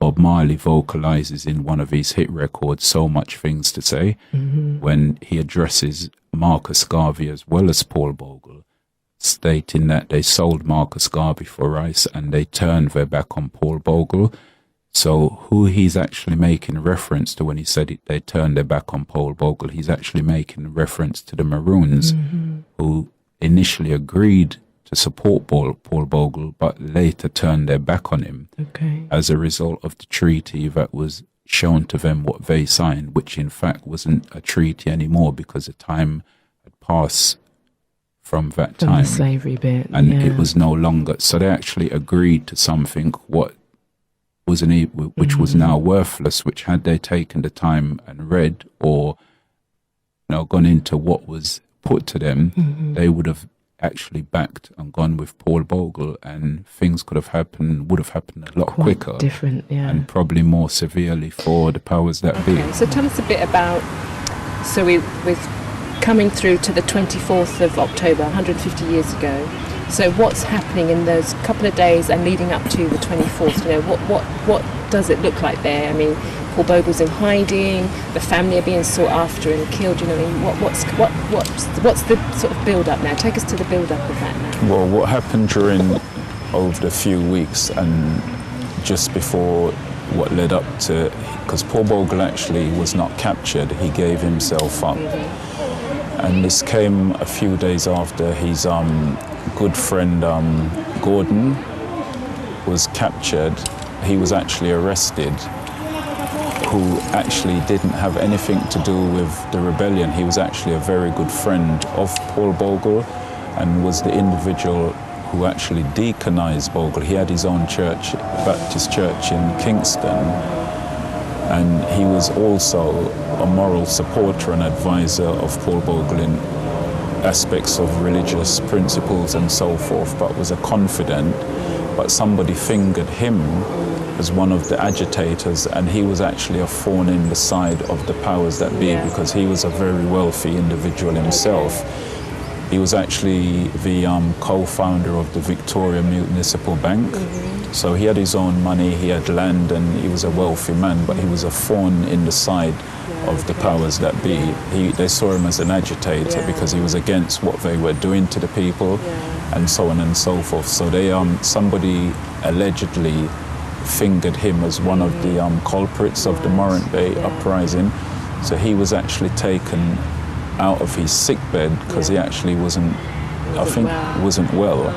Bob Marley vocalizes in one of his hit records, So Much Things to Say, when he addresses Marcus Garvey as well as Paul Bogle, stating that they sold Marcus Garvey for rice and they turned their back on Paul Bogle. So who he's actually making reference to when he said they turned their back on Paul Bogle, he's actually making reference to the Maroons, who initially agreed to support Paul Bogle, but later turned their back on him as a result of the treaty that was shown to them what they signed, which in fact wasn't a treaty anymore because the time had passed from that time. The slavery bit. And it was no longer. So they actually agreed to something which was now worthless, which had they taken the time and read or gone into what was put to them, they would have actually backed and gone with Paul Bogle, and things would have happened a lot quicker, different, and probably more severely for the powers that be. So tell us a bit about, so we're coming through to the 24th of October, 150 years ago. So what's happening in those couple of days and leading up to the 24th? What does it look like there? I mean, Paul Bogle's in hiding, the family are being sought after and killed. What's the sort of build up now? Take us to the build up of that now. Well, what happened over the few weeks and just before what led up to, because Paul Bogle actually was not captured, he gave himself up. And this came a few days after his good friend Gordon was captured. He was actually arrested, who actually didn't have anything to do with the rebellion. He was actually a very good friend of Paul Bogle and was the individual who actually deaconized Bogle. He had his own church, Baptist church in Kingston, and he was also a moral supporter and advisor of Paul Bogle in aspects of religious principles and so forth, but was a confidant. But somebody fingered him as one of the agitators, and he was actually a thorn in the side of the powers that be, because he was a very wealthy individual himself. He was actually the co-founder of the Victoria Municipal Bank. So he had his own money, he had land, and he was a wealthy man, but he was a thorn in the side of the powers that be. They saw him as an agitator because he was against what they were doing to the people, and so on and so forth. So somebody allegedly fingered him as one of the culprits of the Morant Bay uprising. So he was actually taken out of his sick bed because he actually wasn't well,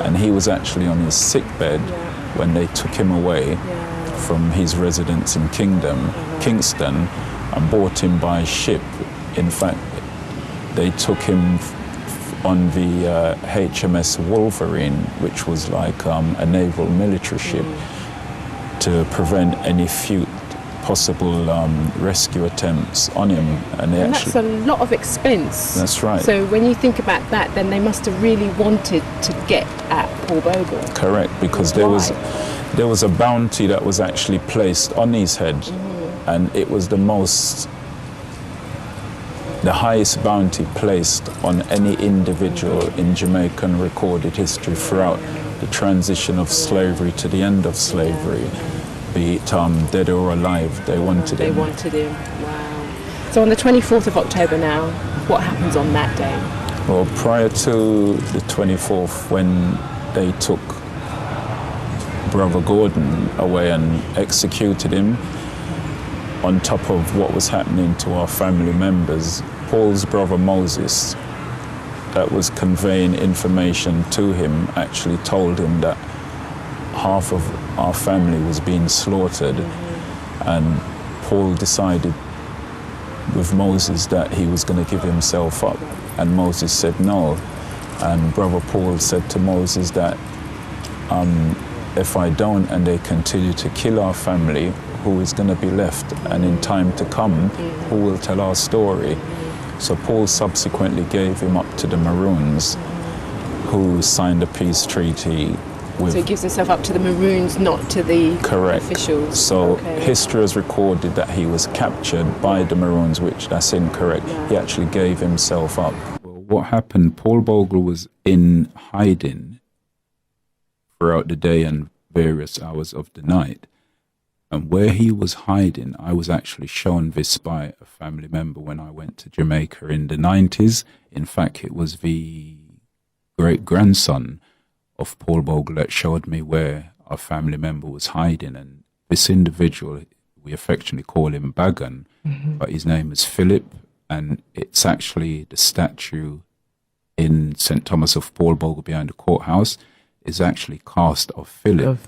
and he was actually on his sick bed when they took him away from his residence in Kingston, and brought him by ship. In fact, they took him on the HMS Wolverine, which was like a naval military ship, to prevent any possible rescue attempts on him. And that's a lot of expense. That's right. So when you think about that, then they must have really wanted to get at Paul Bogle. Correct, because there was a bounty that was actually placed on his head, and it was the highest bounty placed on any individual in Jamaican recorded history throughout the transition of slavery to the end of slavery. Be it dead or alive, they wanted him. They wanted him, wow. So on the 24th of October now, what happens on that day? Well, prior to the 24th, when they took Brother Gordon away and executed him, on top of what was happening to our family members, Paul's brother Moses, that was conveying information to him, actually told him that half of our family was being slaughtered, and Paul decided with Moses that he was going to give himself up, and Moses said no, and Brother Paul said to Moses that if I don't and they continue to kill our family, who is going to be left, and in time to come, who will tell our story? So Paul subsequently gave him up to the Maroons, who signed a peace treaty with... So he gives himself up to the Maroons, not to the Correct. Officials. So history has recorded that he was captured by the Maroons, which that's incorrect. He actually gave himself up. Well, what happened, Paul Bogle was in hiding throughout the day and various hours of the night. And where he was hiding, I was actually shown this by a family member when I went to Jamaica in the 90s. In fact, it was the great-grandson of Paul Bogle that showed me where our family member was hiding. And this individual, we affectionately call him Bagan, but his name is Philip, and it's actually the statue in St. Thomas of Paul Bogle behind the courthouse is actually cast of Philip.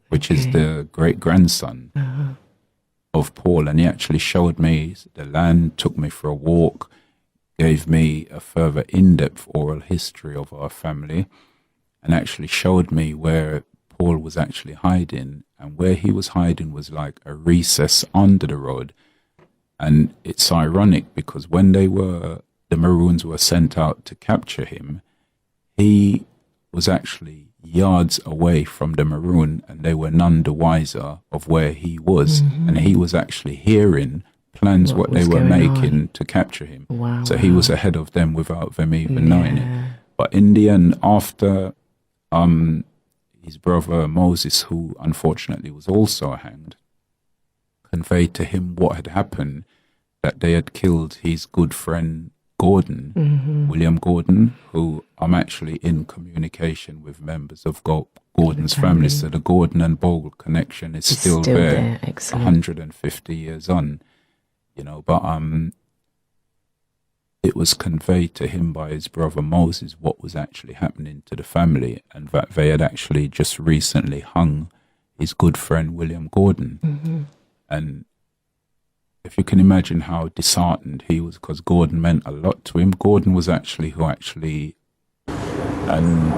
Which is the great-grandson of Paul. And he actually showed me the land, took me for a walk, gave me a further in-depth oral history of our family, and actually showed me where Paul was actually hiding. And where he was hiding was like a recess under the road. And it's ironic because when the Maroons were sent out to capture him, he was actually yards away from the Maroon, and they were none the wiser of where he was. And he was actually hearing plans what they were making to capture him. So he was ahead of them without them even knowing it. But in the end, after his brother Moses, who unfortunately was also hanged, conveyed to him what had happened, that they had killed his good friend Gordon, William Gordon, who I'm actually in communication with members of Gordon's family. So the Gordon and Bogle connection is still there 150 years on, you know, but it was conveyed to him by his brother Moses what was actually happening to the family, and that they had actually just recently hung his good friend William Gordon. And if you can imagine how disheartened he was, because Gordon meant a lot to him. Gordon was actually and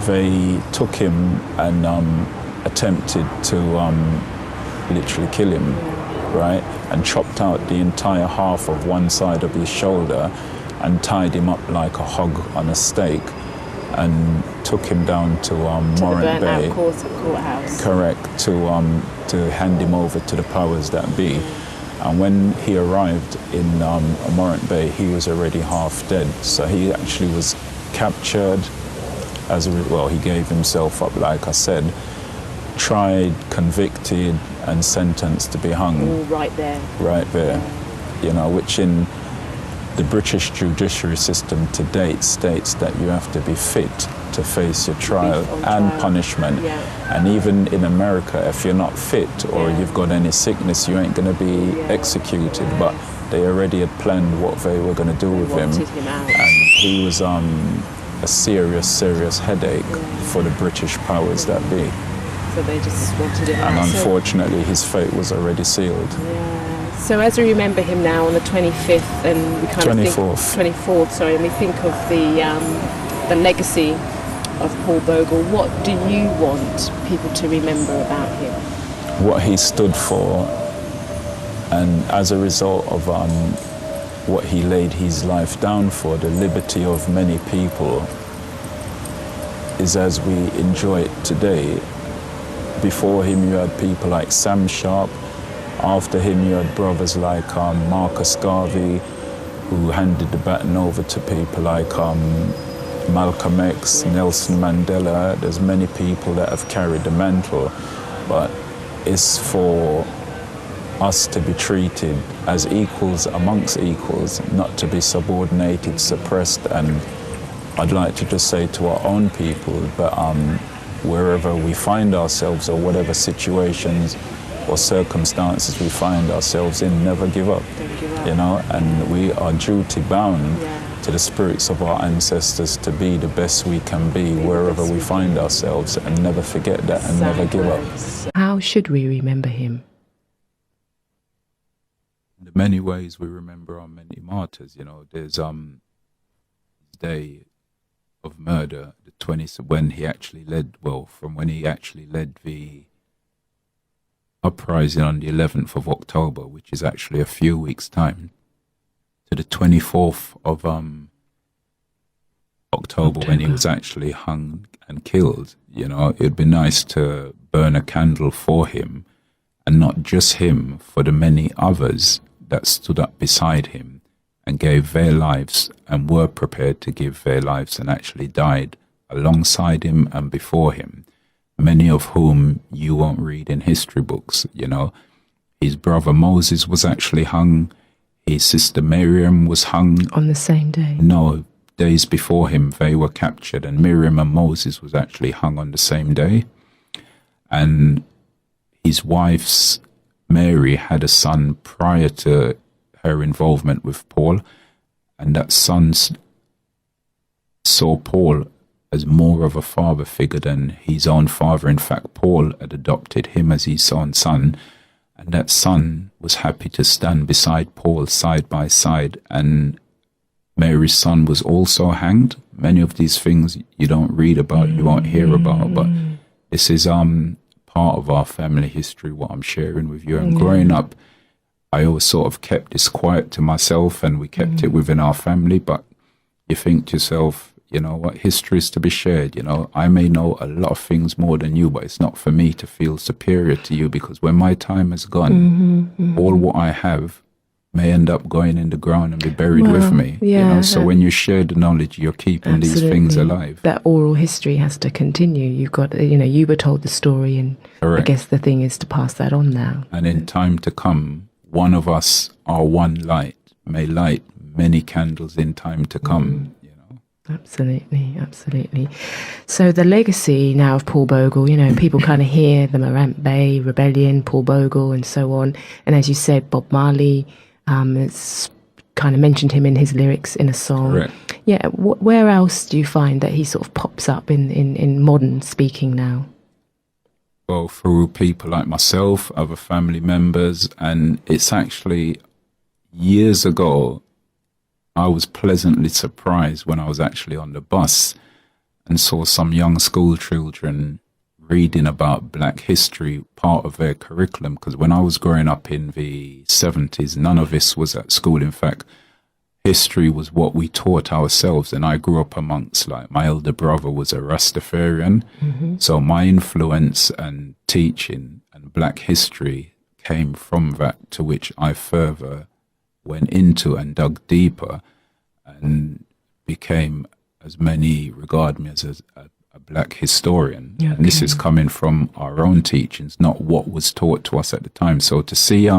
they took him and attempted to literally kill him, right? And chopped out the entire half of one side of his shoulder and tied him up like a hog on a stake and took him down to Morant Bay. Courthouse. Correct, to hand him over to the powers that be. And when he arrived in Morant Bay, he was already half dead. So he actually was captured he gave himself up, like I said, tried, convicted, and sentenced to be hung. All right there. Right there. You know, which in the British judiciary system to date states that you have to be fit to face your trial and punishment. And even in America, if you're not fit or you've got any sickness, you ain't going to be executed. But they already had planned what they were going to do with him. And he was a serious headache for the British powers that be. So they just wanted it out. And unfortunately, his fate was already sealed. So as we remember him now on the 25th, and we kind 24th. of think 24th, sorry, and we think of the legacy of Paul Bogle, what do you want people to remember about him? What he stood for, and as a result of what he laid his life down for, the liberty of many people, is as we enjoy it today. Before him you had people like Sam Sharp. After him you had brothers like Marcus Garvey, who handed the baton over to people like Malcolm X, Nelson Mandela. There's many people that have carried the mantle, but it's for us to be treated as equals amongst equals, not to be subordinated, suppressed. And I'd like to just say to our own people that wherever we find ourselves or whatever situations or circumstances we find ourselves in, never give up. You know, and we are duty bound to the spirits of our ancestors to be the best we can be wherever we find ourselves, and never forget that and never give up. How should we remember him? In the many ways we remember our many martyrs. You know, there's day of murder, the 20th, when he actually led the uprising on the 11th of October, which is actually a few weeks' time, to the 24th of October, when he was actually hung and killed. You know, it'd be nice to burn a candle for him, and not just him, for the many others that stood up beside him and gave their lives and were prepared to give their lives and actually died alongside him and before him. many of whom you won't read in history books. You know, his brother Moses was actually hung. His sister Miriam was hung. On the same day? No, days before him, they were captured, and Miriam and Moses was actually hung on the same day. And his wife's Mary had a son prior to her involvement with Paul, and that son saw Paul as more of a father figure than his own father. In fact, Paul had adopted him as his own son, and that son was happy to stand beside Paul side by side, and Mary's son was also hanged. Many of these things you don't read about, you won't hear about, but this is part of our family history, what I'm sharing with you. And growing up, I always sort of kept this quiet to myself, and we kept it within our family. But you think to yourself, you know what, history is to be shared. You know, I may know a lot of things more than you, but it's not for me to feel superior to you, because when my time is gone, all what I have may end up going in the ground and be buried with me. Yeah, you know? So when you share the knowledge, you're keeping these things alive. That oral history has to continue. You've got, you know, you were told the story, and Correct. I guess the thing is to pass that on now. And in time to come, one of us, our one light, may light many candles in time to come. You know. Absolutely, absolutely. So the legacy now of Paul Bogle, you know, people kind of hear the Morant Bay Rebellion, Paul Bogle, and so on. And as you said, Bob Marley, it's kind of mentioned him in his lyrics in a song. Correct. Yeah. Where else do you find that he sort of pops up in modern speaking now? Well, through people like myself, other family members, and it's actually years ago, I was pleasantly surprised when I was actually on the bus and saw some young school children reading about Black history, part of their curriculum. Because when I was growing up in the 70s, none of this was at school. In fact, history was what we taught ourselves. And I grew up amongst, like, my elder brother was a Rastafarian. So my influence and teaching and Black history came from that, to which I further went into and dug deeper and became, as many regard me as a Black historian. Okay. And this is coming from our own teachings, not what was taught to us at the time. So to see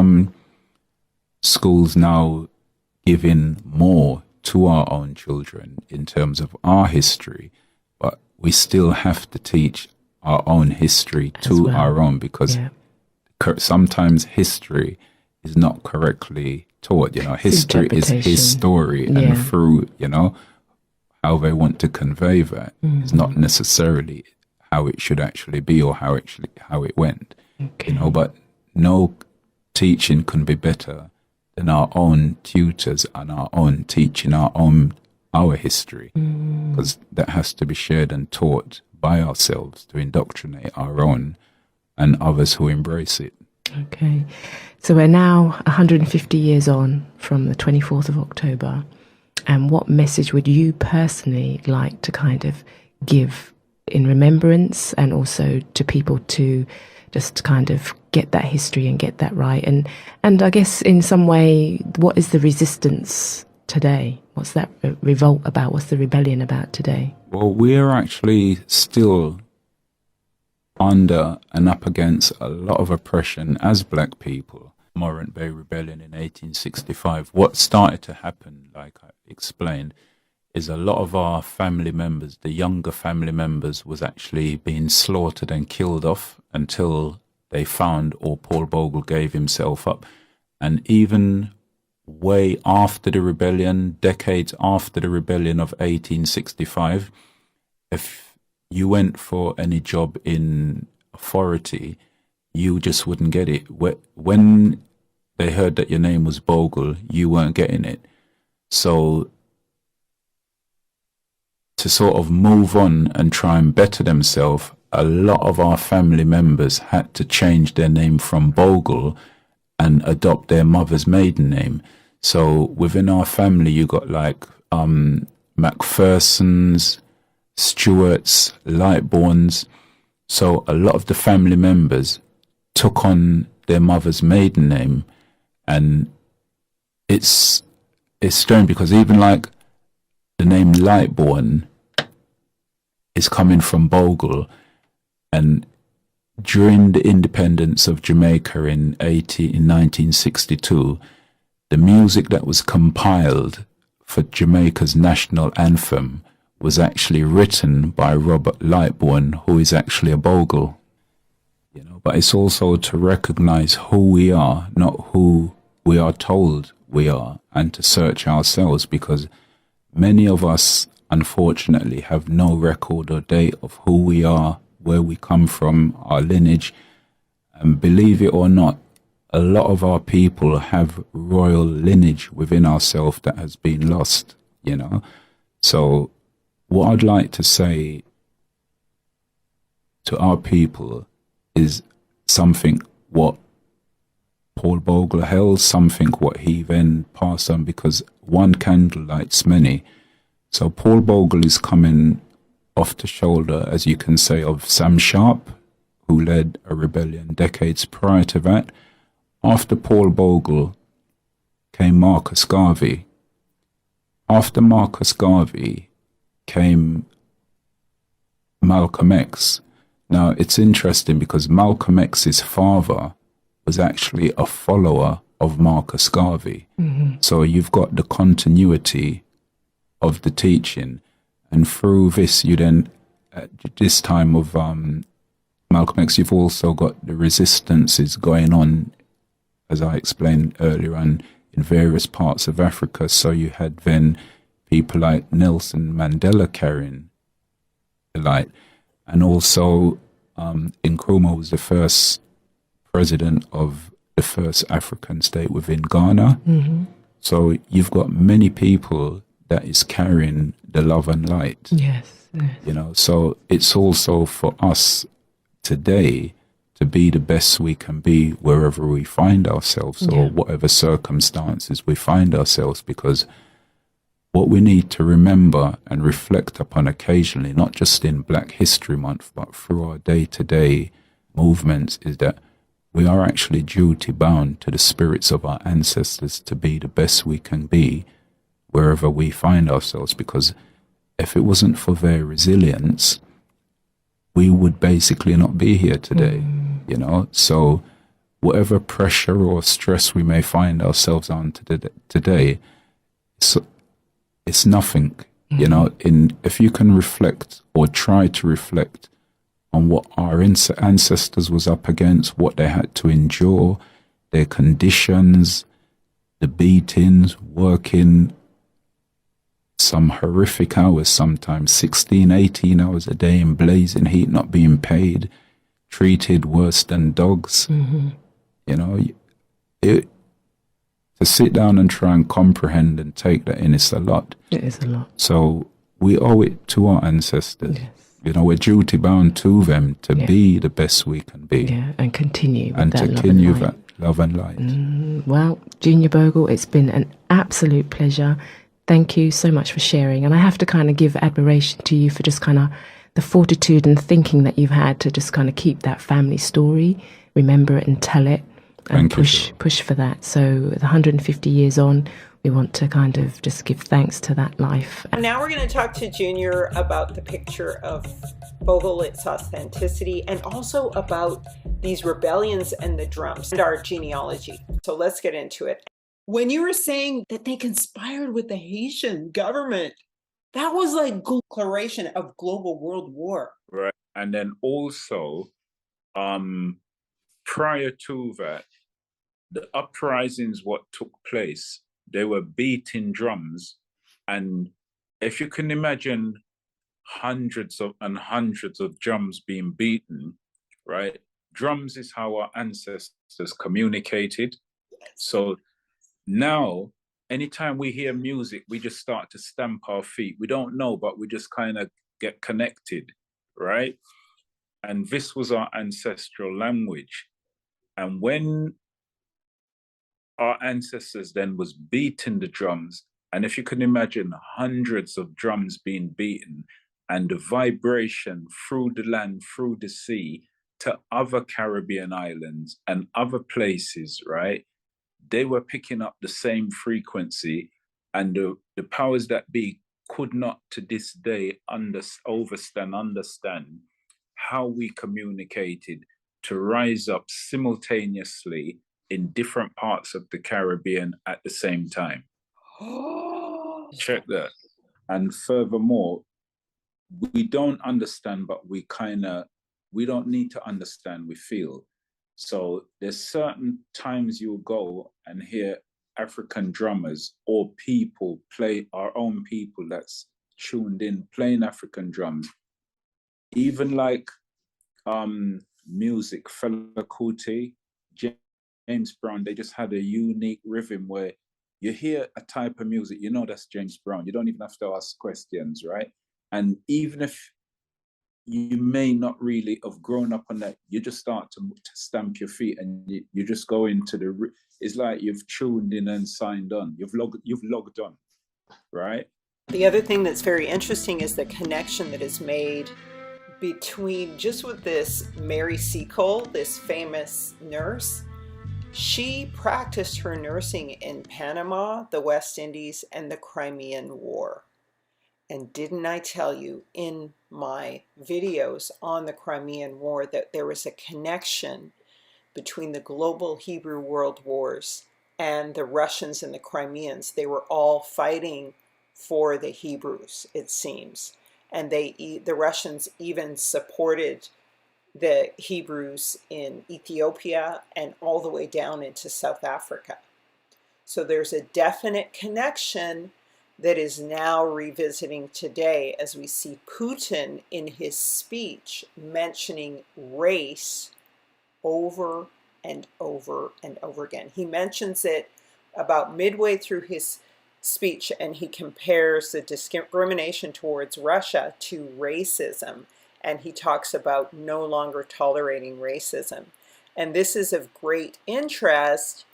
schools now giving more to our own children in terms of our history, but we still have to teach our own history to our own, because sometimes history is not correctly taught. You know, history is his story, and through, you know, how they want to convey that is not necessarily how it should actually be, or how it went. You know, but no teaching can be better than our own tutors and our own teaching our history, because that has to be shared and taught by ourselves to indoctrinate our own and others who embrace it. Okay, so we're now 150 years on from the 24th of October. And what message would you personally like to kind of give in remembrance, and also to people to just kind of get that history and get that right? And I guess in some way, what is the resistance today? What's that revolt about? What's the rebellion about today? Well, we're actually still under and up against a lot of oppression as Black people. Morant Bay Rebellion in 1865. What started to happen, like I explained, is a lot of our family members, the younger family members, was actually being slaughtered and killed off until they found, or Paul Bogle gave himself up. And even way after the rebellion, decades after the rebellion of 1865, if you went for any job in authority, you just wouldn't get it. When they heard that your name was Bogle, you weren't getting it. So to sort of move on and try and better themselves, a lot of our family members had to change their name from Bogle and adopt their mother's maiden name. So within our family, you got like Macphersons, Stewarts, Lightbournes. So a lot of the family members took on their mother's maiden name, and it's strange because even like the name Lightbourne is coming from Bogle, and during the independence of Jamaica in 1962, the music that was compiled for Jamaica's national anthem was actually written by Robert Lightbourne, who is actually a Bogle. You know, but it's also to recognize who we are, not who we are told we are, and to search ourselves, because many of us, unfortunately, have no record or date of who we are, where we come from, our lineage. And believe it or not, a lot of our people have royal lineage within ourselves that has been lost, you know. So what I'd like to say to our people is something what Paul Bogle held, something what he then passed on, because one candle lights many. So Paul Bogle is coming off the shoulder, as you can say, of Sam Sharp, who led a rebellion decades prior to that. After Paul Bogle came Marcus Garvey. After Marcus Garvey came Malcolm X. Now, it's interesting because Malcolm X's father was actually a follower of Marcus Garvey. Mm-hmm. So you've got the continuity of the teaching. And through this, you then, at this time of Malcolm X, you've also got the resistances going on, as I explained earlier on, in various parts of Africa. So you had then people like Nelson Mandela carrying the light. And also, Nkrumah was the first president of the first African state within Ghana. Mm-hmm. So you've got many people that is carrying the love and light. Yes, yes. You know, so it's also for us today to be the best we can be wherever we find ourselves, or whatever circumstances we find ourselves, because what we need to remember and reflect upon occasionally, not just in Black History Month, but through our day-to-day movements, is that we are actually duty bound to the spirits of our ancestors to be the best we can be wherever we find ourselves, because if it wasn't for their resilience, we would basically not be here today, you know? So whatever pressure or stress we may find ourselves on today, it's nothing, you know. If you can reflect or try to reflect on what our ancestors was up against, what they had to endure, their conditions, the beatings, working some horrific hours, sometimes 16, 18 hours a day in blazing heat, not being paid, treated worse than dogs. Mm-hmm. You know, to sit down and try and comprehend and take that in, it's a lot. It is a lot. So we owe it to our ancestors. Yes. You know, we're duty bound to them to be the best we can be. Yeah, and continue with and that to continue that love and light. Well, Junior Bogle, it's been an absolute pleasure. Thank you so much for sharing. And I have to kind of give admiration to you for just kind of the fortitude and thinking that you've had to just kind of keep that family story, remember it and tell it, and push for that. So 150 years on, we want to kind of just give thanks to that life. And now we're going to talk to Junior about the picture of Bogle, its authenticity, and also about these rebellions and the drums and our genealogy. So let's get into it. When you were saying that they conspired with the Haitian government, that was like declaration of global world war. Right. And then also, prior to that, the uprisings, what took place, they were beating drums. And if you can imagine hundreds and hundreds of drums being beaten, right? Drums is how our ancestors communicated. So now, anytime we hear music, we just start to stamp our feet. We don't know, but we just kind of get connected, right? And this was our ancestral language. And when our ancestors then was beating the drums, and if you can imagine hundreds of drums being beaten and the vibration through the land, through the sea, to other Caribbean islands and other places, right? They were picking up the same frequency, and the powers that be could not to this day understand how we communicated to rise up simultaneously in different parts of the Caribbean at the same time. Check that. And furthermore, we don't understand, but we don't need to understand, we feel. So there's certain times you'll go and hear African drummers or people play, our own people that's tuned in, playing African drums. Even like music, Fela Kuti, James Brown, they just had a unique rhythm where you hear a type of music, you know that's James Brown. You don't even have to ask questions, right? And even if you may not really have grown up on that, you just start to stamp your feet and you just go into it's like you've tuned in and signed on. You've logged on, right? The other thing that's very interesting is the connection that is made between, just with this Mary Seacole, this famous nurse. She practiced her nursing in Panama, the West Indies, and the Crimean War. And didn't I tell you in my videos on the Crimean War that there was a connection between the global Hebrew world wars and the Russians and the Crimeans? They were all fighting for the Hebrews, it seems. And the Russians even supported the Hebrews in Ethiopia and all the way down into South Africa. So there's a definite connection that is now revisiting today as we see Putin in his speech mentioning race over and over and over again. He mentions it about midway through his speech, and he compares the discrimination towards Russia to racism, and he talks about no longer tolerating racism. And this is of great interest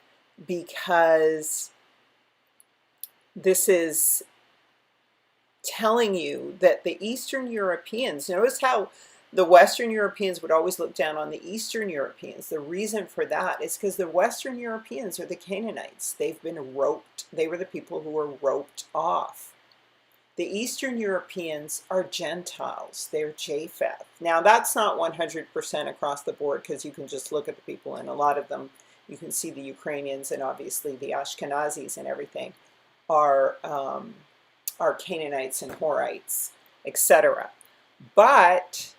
because this is telling you that the Eastern Europeans, notice how the Western Europeans would always look down on the Eastern Europeans. The reason for that is because the Western Europeans are the Canaanites. They've been roped. They were the people who were roped off. The Eastern Europeans are Gentiles. They're Japheth. Now, that's not 100% across the board, because you can just look at the people, and a lot of them, you can see the Ukrainians and obviously the Ashkenazis and everything are Canaanites and Horites, etc. But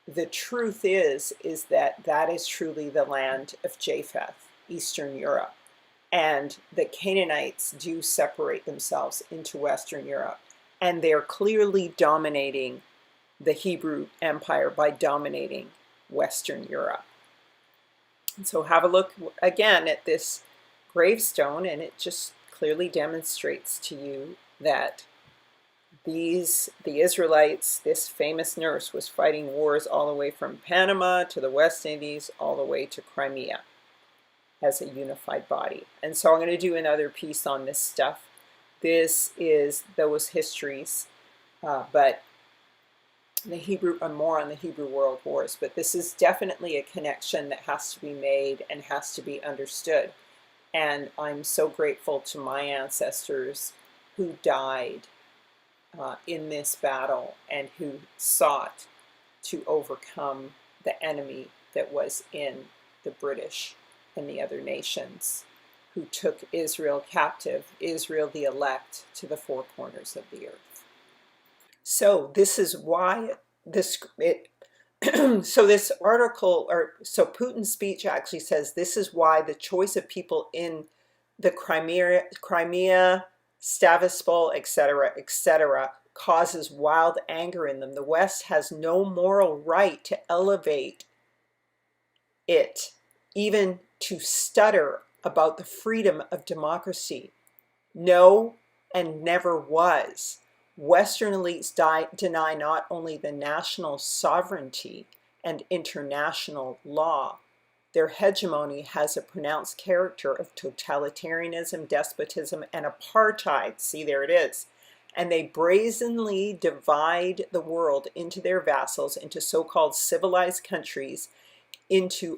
the truth is that that is truly the land of Japheth, Eastern Europe. And the Canaanites do separate themselves into Western Europe. And they're clearly dominating the Hebrew Empire by dominating Western Europe. And so have a look again at this gravestone, and it just clearly demonstrates to you that the Israelites, this famous nurse, was fighting wars all the way from Panama to the West Indies, all the way to Crimea as a unified body. And so I'm going to do another piece on this stuff. This is those histories, but the Hebrew, more on the Hebrew World Wars. But this is definitely a connection that has to be made and has to be understood. And I'm so grateful to my ancestors who died in this battle and who sought to overcome the enemy that was in the British and the other nations, who took Israel captive, Israel the elect, to the four corners of the earth. So this is why so this article, so Putin's speech actually says this is why the choice of people in the Crimea, Stavropol, etc., causes wild anger in them. The West has no moral right to elevate it, even to stutter about the freedom of democracy. No, and never was. Western elites deny not only the national sovereignty and international law, their hegemony has a pronounced character of totalitarianism, despotism, and apartheid. See, there it is. And they brazenly divide the world into their vassals, into so-called civilized countries, into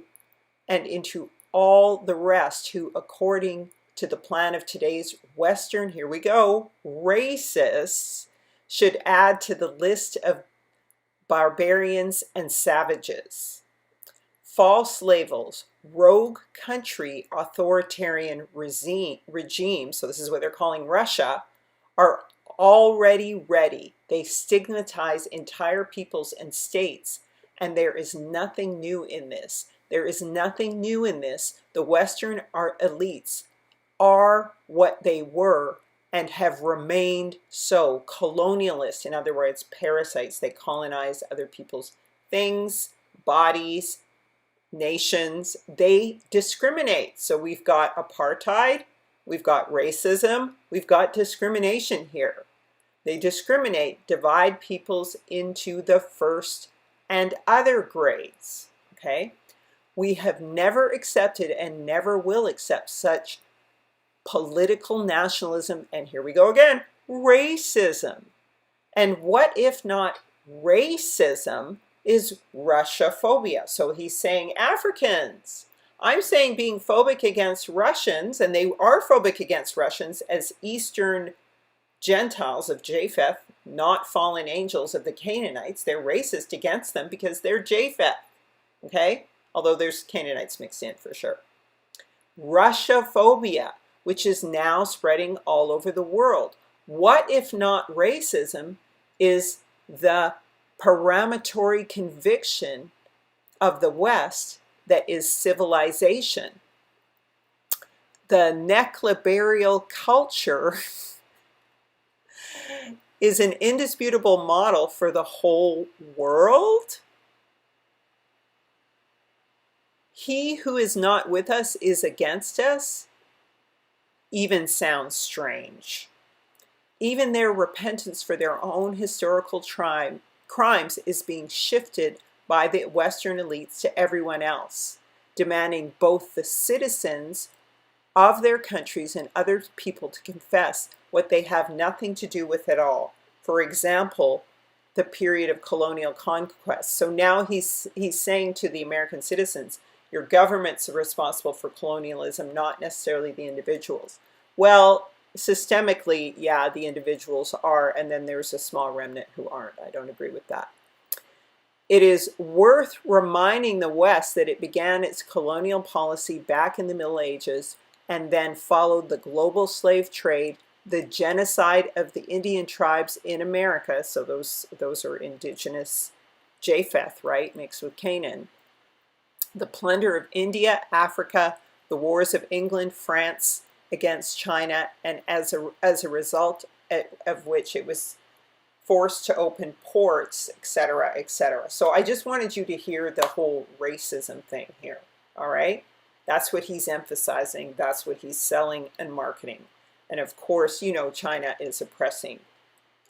all the rest who, according to the plan of today's Western, here we go, racists, should add to the list of barbarians and savages. false labels, rogue country, authoritarian regime, so this is what they're calling Russia, are already ready. They stigmatize entire peoples and states, and there is nothing new in this. There is nothing new in this. The Western elites are what they were and have remained so. Colonialists, in other words, parasites. They colonize other people's things, bodies, nations. They discriminate. So we've got apartheid, we've got racism, we've got discrimination here. They discriminate, divide peoples into the first and other grades. Okay? We have never accepted and never will accept such political nationalism, and here we go again, racism. And what if not racism is Russophobia? So he's saying Africans. I'm saying being phobic against Russians, and they are phobic against Russians as Eastern Gentiles of Japheth, not fallen angels of the Canaanites. They're racist against them because they're Japheth, okay? Although there's Canaanites mixed in for sure. Russophobia, which is now spreading all over the world. What if not racism is the parametric conviction of the West that is civilization? The neclibarial culture is an indisputable model for the whole world. He who is not with us is against us even sounds strange. Even their repentance for their own historical crimes is being shifted by the Western elites to everyone else, demanding both the citizens of their countries and other people to confess what they have nothing to do with at all. For example, the period of colonial conquest. So now he's saying to the American citizens, your governments are responsible for colonialism, not necessarily the individuals. Well, systemically, yeah, the individuals are, and then there's a small remnant who aren't. I don't agree with that. It is worth reminding the West that it began its colonial policy back in the Middle Ages and then followed the global slave trade, the genocide of the Indian tribes in America, so those are indigenous Japheth, right, mixed with Canaan, the plunder of India, Africa, the wars of England, France against China, and as a result of which it was forced to open ports, etc., etc. So I just wanted you to hear the whole racism thing here, all right? That's what he's emphasizing. That's what he's selling and marketing. And of course, you know, China is oppressing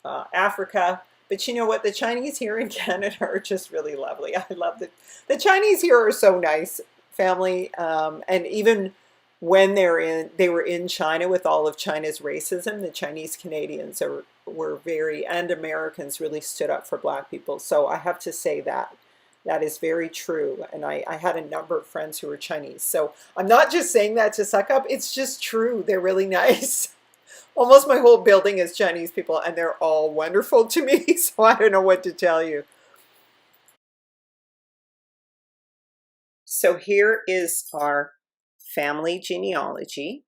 Africa. But you know what? The Chinese here in Canada are just really lovely. I love the Chinese here are so nice, family. And even when they were in China with all of China's racism, the Chinese Canadians were very, and Americans really stood up for Black people. So I have to say that. That is very true. And I had a number of friends who were Chinese. So I'm not just saying that to suck up. It's just true. They're really nice. Almost my whole building is Chinese people, and they're all wonderful to me. So I don't know what to tell you. So here is our family genealogy.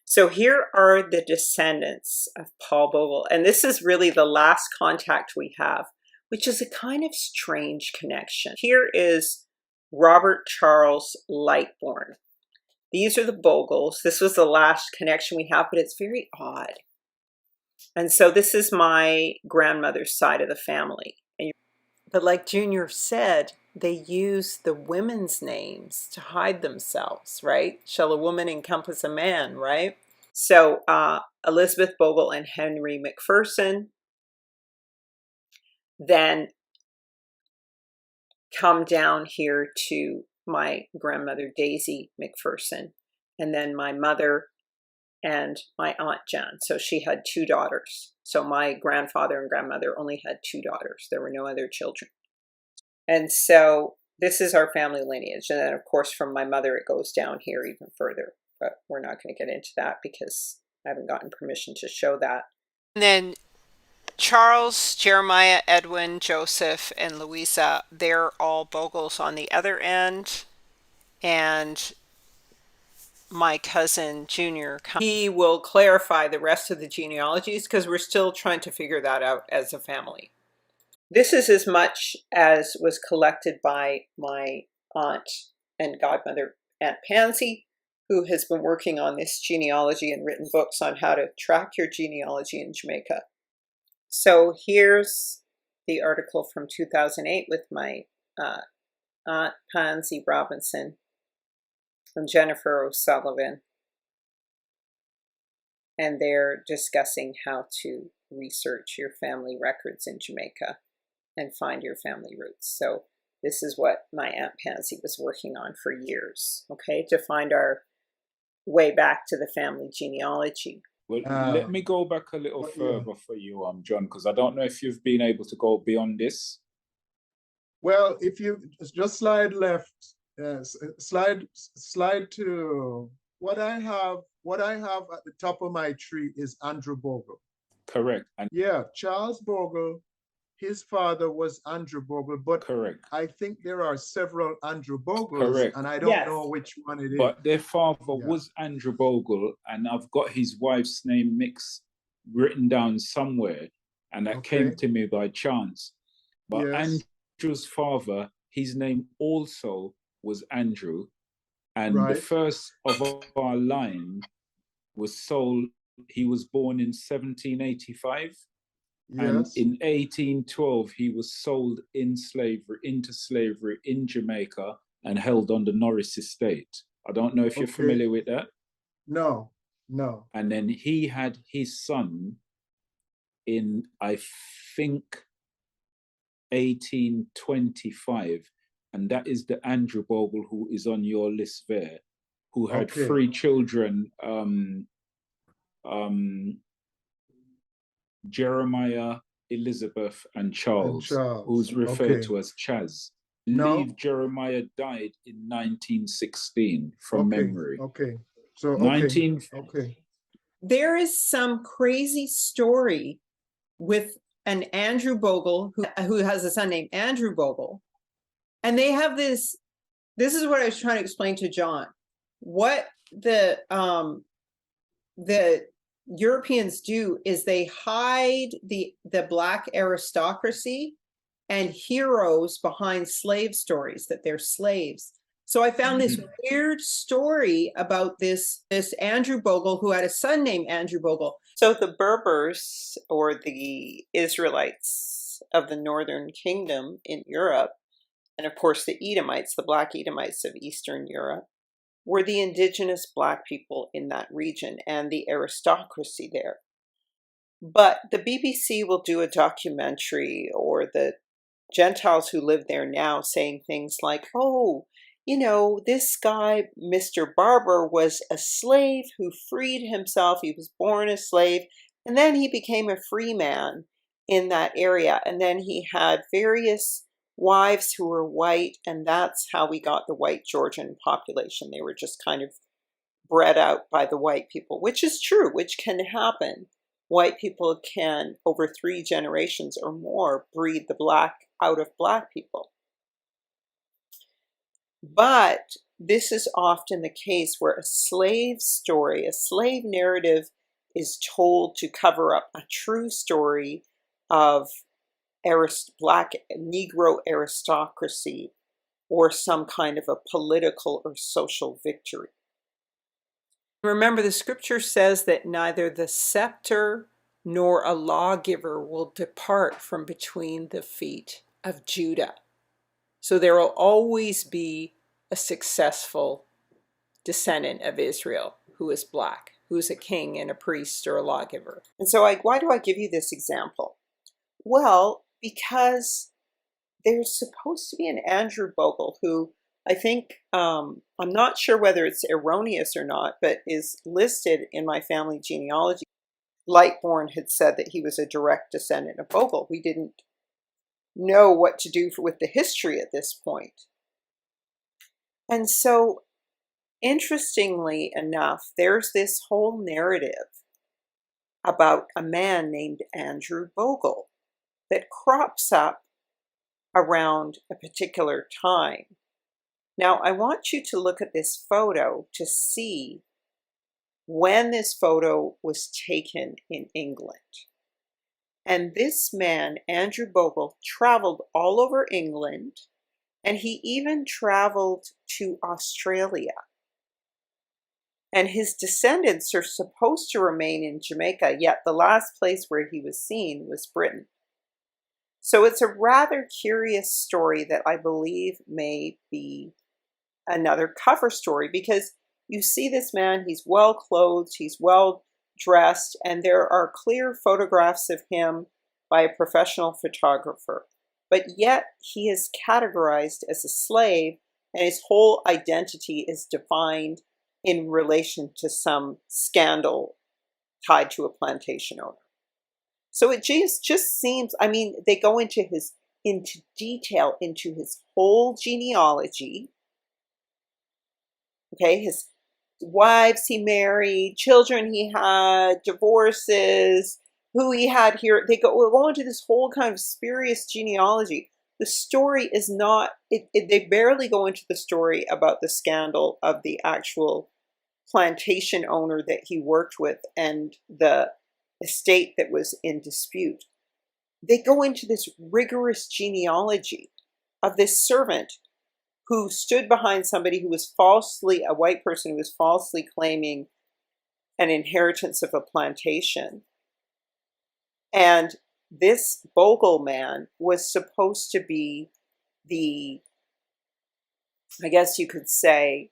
So here are the descendants of Paul Bogle. And this is really the last contact we have, which is a kind of strange connection. Here is Robert Charles Lightbourne. These are the Bogles. This was the last connection we have, but it's very odd. And so this is my grandmother's side of the family. But like Junior said, they use the women's names to hide themselves, right? Shall a woman encompass a man, right? So Elizabeth Bogle and Henry McPherson. Then come down here to my grandmother Daisy McPherson, and then my mother and my Aunt Jan. So she had 2 daughters. So my grandfather and grandmother only had 2 daughters. There were no other children. And so this is our family lineage. And then of course from my mother it goes down here even further. But we're not going to get into that because I haven't gotten permission to show that. And then Charles, Jeremiah, Edwin, Joseph, and Louisa, they're all Bogles on the other end. And my cousin Junior, he will clarify the rest of the genealogies because we're still trying to figure that out as a family. This is as much as was collected by my aunt and godmother, Aunt Pansy, who has been working on this genealogy and written books on how to track your genealogy in Jamaica. So here's the article from 2008 with my Aunt Pansy Robinson and Jennifer O'Sullivan. And they're discussing how to research your family records in Jamaica and find your family roots. So this is what my Aunt Pansy was working on for years, okay, to find our way back to the family genealogy. Well, let me go back a little further for you, John, because I don't know if you've been able to go beyond this. Well, if you just slide left, slide to what I have at the top of my tree is Andrew Bogle. Correct. And yeah, Charles Bogle, his father was Andrew Bogle, but correct. I think there are several Andrew Bogles, correct. And I don't know which one it is. But their father was Andrew Bogle, and I've got his wife's name written down somewhere, and that came to me by chance. But Andrew's father, his name also was Andrew, and the first of our line was sold. He was born in 1785. And in 1812, he was sold into slavery in Jamaica and held on the Norris estate. I don't know if you're familiar with that. No. And then he had his son in, I think, 1825. And that is the Andrew Bogle who is on your list there, who had 3 children, Jeremiah, Elizabeth, and Charles, who's referred to as Chaz. Leave Jeremiah died in 1916 from memory. So There is some crazy story with an Andrew Bogle who has a son named Andrew Bogle, and they have this. This is what I was trying to explain to John. What the Europeans do is they hide the Black aristocracy and heroes behind slave stories, that they're slaves. So I found this weird story about this Andrew Bogle who had a son named Andrew Bogle. So the Berbers, or the Israelites of the Northern Kingdom in Europe, and of course the Edomites, the Black Edomites of Eastern Europe, were the indigenous Black people in that region and the aristocracy there. But the BBC will do a documentary, or the Gentiles who live there now, saying things like, oh, you know, this guy, Mr. Barber, was a slave who freed himself. He was born a slave, and then he became a free man in that area. And then he had various wives who were white, and that's how we got the white Georgian population. They were just kind of bred out by the white people, which is true, which can happen. White people can, over 3 generations or more, breed the Black out of Black people. But this is often the case where a slave story, a slave narrative, is told to cover up a true story of Black Negro aristocracy, or some kind of a political or social victory. Remember, the scripture says that neither the scepter nor a lawgiver will depart from between the feet of Judah. So there will always be a successful descendant of Israel who is Black, who is a king and a priest or a lawgiver. And so why do I give you this example? Well, because there's supposed to be an Andrew Bogle who, I think, I'm not sure whether it's erroneous or not, but is listed in my family genealogy. Lightbourne had said that he was a direct descendant of Bogle. We didn't know what to do with the history at this point. And so, interestingly enough, there's this whole narrative about a man named Andrew Bogle that crops up around a particular time. Now, I want you to look at this photo to see when this photo was taken in England. And this man, Andrew Bogle, traveled all over England, and he even traveled to Australia. And his descendants are supposed to remain in Jamaica, yet the last place where he was seen was Britain. So it's a rather curious story that I believe may be another cover story, because you see this man, he's well clothed, he's well dressed, and there are clear photographs of him by a professional photographer. But yet he is categorized as a slave, and his whole identity is defined in relation to some scandal tied to a plantation owner. So it just seems, I mean, they go into detail into his whole genealogy. Okay, his wives he married, children he had, divorces, who he had here. They go into this whole kind of spurious genealogy. The story is not, they barely go into the story about the scandal of the actual plantation owner that he worked with and the estate that was in dispute. They go into this rigorous genealogy of this servant who stood behind somebody who was falsely, a white person who was falsely claiming an inheritance of a plantation. And this Bogle man was supposed to be the, I guess you could say,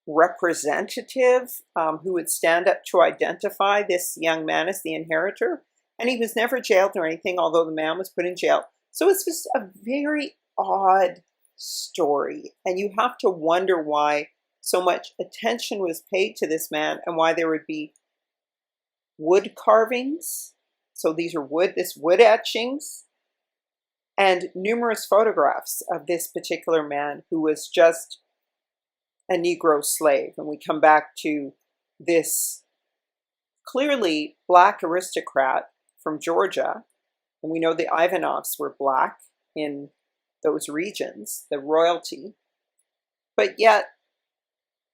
representative who would stand up to identify this young man as the inheritor. And he was never jailed or anything, although the man was put in jail. So it's just a very odd story. And you have to wonder why so much attention was paid to this man and why there would be wood carvings. So these are wood etchings and numerous photographs of this particular man who was just a Negro slave. And we come back to this clearly Black aristocrat from Georgia. And we know the Ivanovs were Black in those regions, the royalty. But yet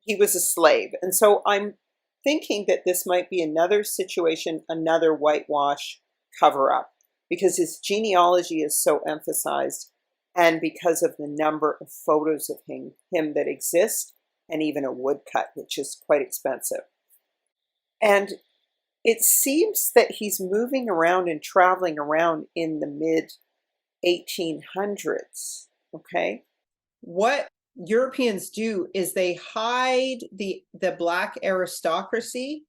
he was a slave. And so I'm thinking that this might be another situation, another whitewash cover-up, because his genealogy is so emphasized and because of the number of photos of him that exist, and even a woodcut, which is quite expensive. And it seems that he's moving around and traveling around in the mid-1800s, okay? What Europeans do is they hide the Black aristocracy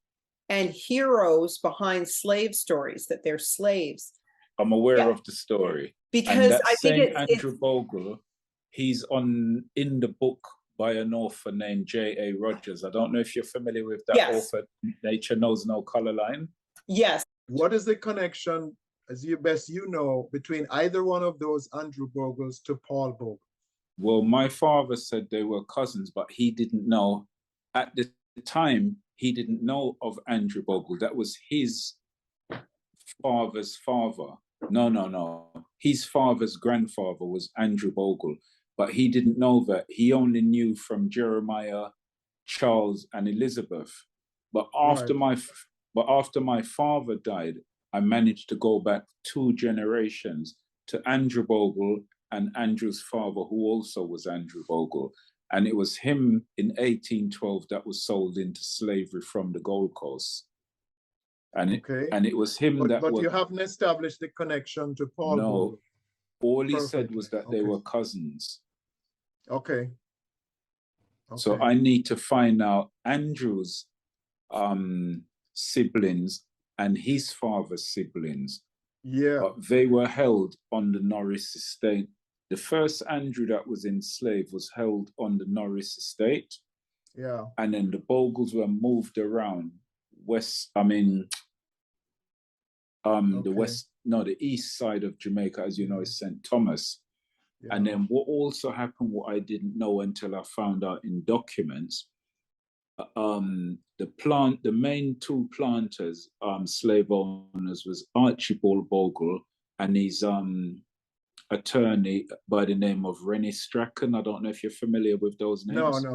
and heroes behind slave stories, that they're slaves. I'm aware of the story. Because I think Andrew Bogle, he's in the book by an author named J.A. Rogers. I don't know if you're familiar with that author, Nature Knows No Color Line. Yes. What is the connection, as you know, between either one of those Andrew Bogles to Paul Bogle? Well, my father said they were cousins, but he didn't know. At the time, he didn't know of Andrew Bogle. That was his father's father. No. His father's grandfather was Andrew Bogle, but he didn't know that. He only knew from Jeremiah, Charles, and Elizabeth. But after my father died, I managed to go back 2 generations to Andrew Bogle and Andrew's father, who also was Andrew Bogle. And it was him in 1812 that was sold into slavery from the Gold Coast. And it was him But you haven't established the connection to Paul Bogle. All he said was that they were cousins. Okay. So I need to find out Andrew's siblings and his father's siblings. Yeah. But they were held on the Norris estate. The first Andrew that was enslaved was held on the Norris estate. Yeah. And then the Bogles were moved around the east side of Jamaica, as you know, is St. Thomas. Yeah. And then what also happened, what I didn't know until I found out in documents, the main two planters, slave owners, was Archibald Bogle and his attorney by the name of Rennie Strachan. I don't know if you're familiar with those names.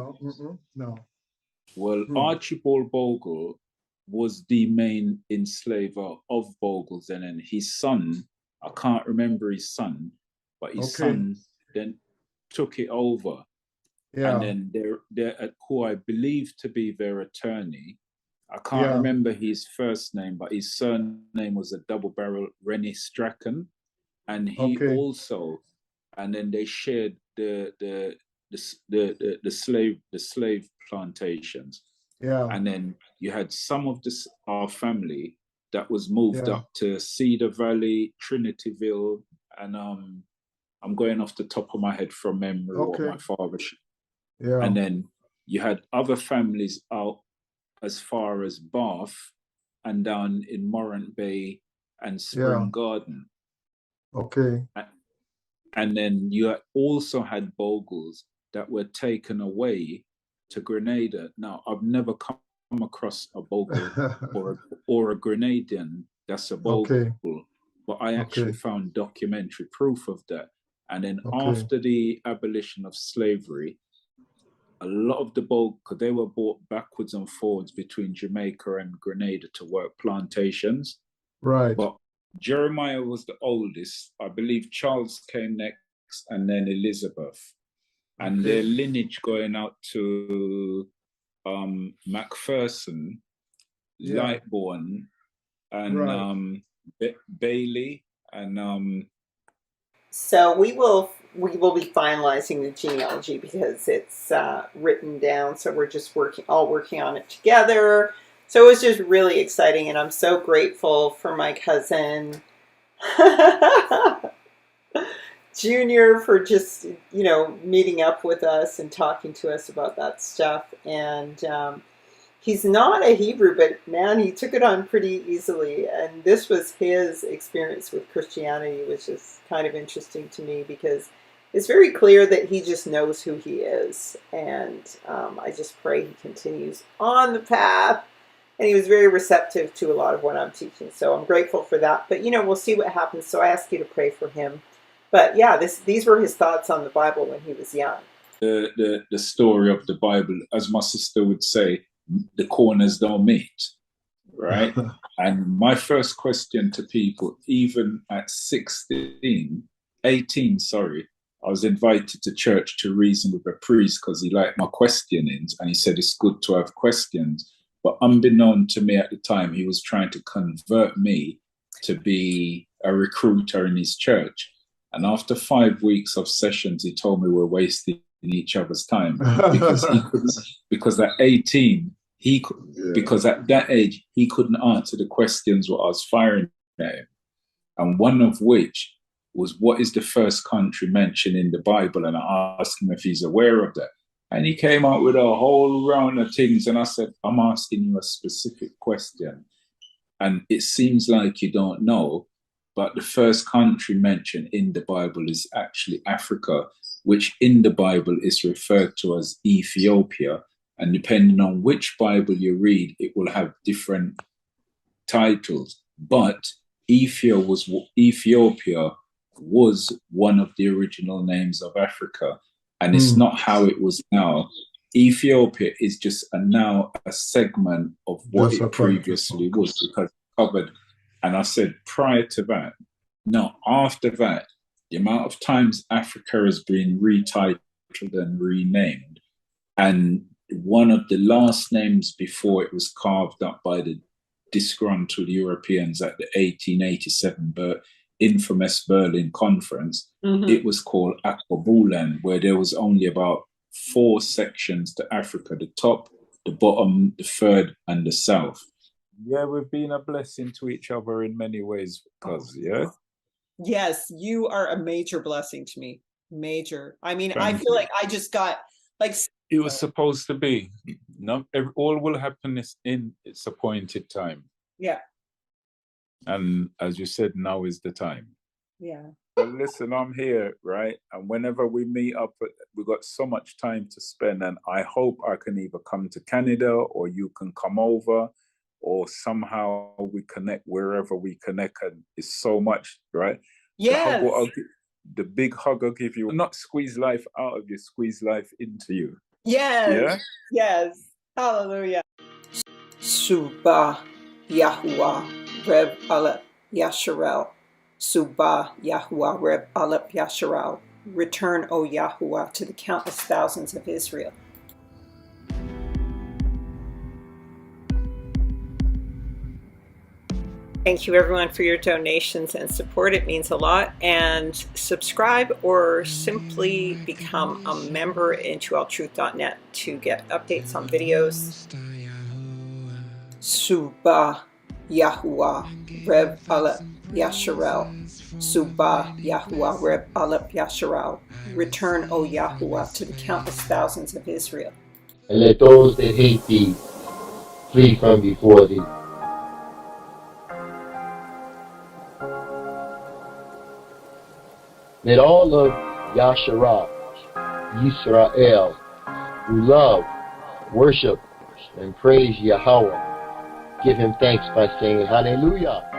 No. Well, Archibald Bogle was the main enslaver of Bogles, and then his son, I can't remember his son, but his son then took it over. And then they're who I believe to be their attorney. I can't remember his first name, but his surname was a double barrel Rennie Strachan. And he also, and then they shared the slave plantations. And then you had some of our family that was moved up to Cedar Valley, Trinityville, and I'm going off the top of my head from memory what my father. And then you had other families out as far as Bath and down in Morant Bay and Spring Garden. And then you also had Bogles that were taken away to Grenada. Now, I've never come across a Bogle or a Grenadian that's a Bogle, but I actually found documentary proof of that. And then after the abolition of slavery, a lot of the Bogle, because they were brought backwards and forwards between Jamaica and Grenada to work plantations. But Jeremiah was the oldest. I believe Charles came next, and then Elizabeth. And their lineage going out to Macpherson, Lightbourne, and Bailey, and so we will be finalizing the genealogy because it's written down. So we're just working on it together. So it was just really exciting, and I'm so grateful for my cousin Junior for just, meeting up with us and talking to us about that stuff. And he's not a Hebrew, but man, he took it on pretty easily. And this was his experience with Christianity, which is kind of interesting to me because it's very clear that he just knows who he is. And I just pray he continues on the path. And he was very receptive to a lot of what I'm teaching. So I'm grateful for that. But, we'll see what happens. So I ask you to pray for him. But yeah, these were his thoughts on the Bible when he was young. The story of the Bible, as my sister would say, the corners don't meet, right? And my first question to people, even at 18, I was invited to church to reason with a priest because he liked my questionings, and he said it's good to have questions. But unbeknown to me at the time, he was trying to convert me to be a recruiter in his church. And after 5 weeks of sessions, he told me we're wasting each other's time because at 18, because at that age, he couldn't answer the questions what I was firing at him. And one of which was, what is the first country mentioned in the Bible? And I asked him if he's aware of that. And he came out with a whole round of things. And I said, I'm asking you a specific question. And it seems like you don't know. But the first country mentioned in the Bible is actually Africa, which in the Bible is referred to as Ethiopia. And depending on which Bible you read, it will have different titles. But Ethiopia was one of the original names of Africa. And it's not how it was now. Ethiopia is just now a segment of what it previously was, because it covered. And I said, prior to that, no, after that, the amount of times Africa has been retitled and renamed. And one of the last names before it was carved up by the disgruntled Europeans at the 1887 infamous Berlin Conference, it was called Aquabulan, where there was only about 4 sections to Africa, the top, the bottom, the third, and the south. Yeah, we've been a blessing to each other in many ways, because, Yes, you are a major blessing to me. Major. I mean, I feel like I just got, like... It was supposed to be. All will happen in its appointed time. Yeah. And as you said, now is the time. Yeah. Well, listen, I'm here, right? And whenever we meet up, we've got so much time to spend. And I hope I can either come to Canada or you can come over or somehow we connect wherever we connect. And it's so much, right? Yes. The big hug I'll give you, not squeeze life out of you, squeeze life into you. Yes. Yeah? Yes. Hallelujah. Subah Yahuwah Reb Aleph Yahsharel. Subah Yahuwah Reb Aleph Yahsharel. Return, O Yahuwah, to the countless thousands of Israel. Thank you everyone for your donations and support. It means a lot. And subscribe or simply become a member into alltruth.net to get updates on videos. Subah Yahuwah Reb Aleph Yahsharel. Subah Yahuwah Reb Aleph Yahsharel. Return, O Yahuwah, to the countless thousands of Israel. And let those that hate thee flee from before thee. Let all of Yahsharel'S, Yisrael, who love, worship, and praise Yahweh, give him thanks by saying Hallelujah.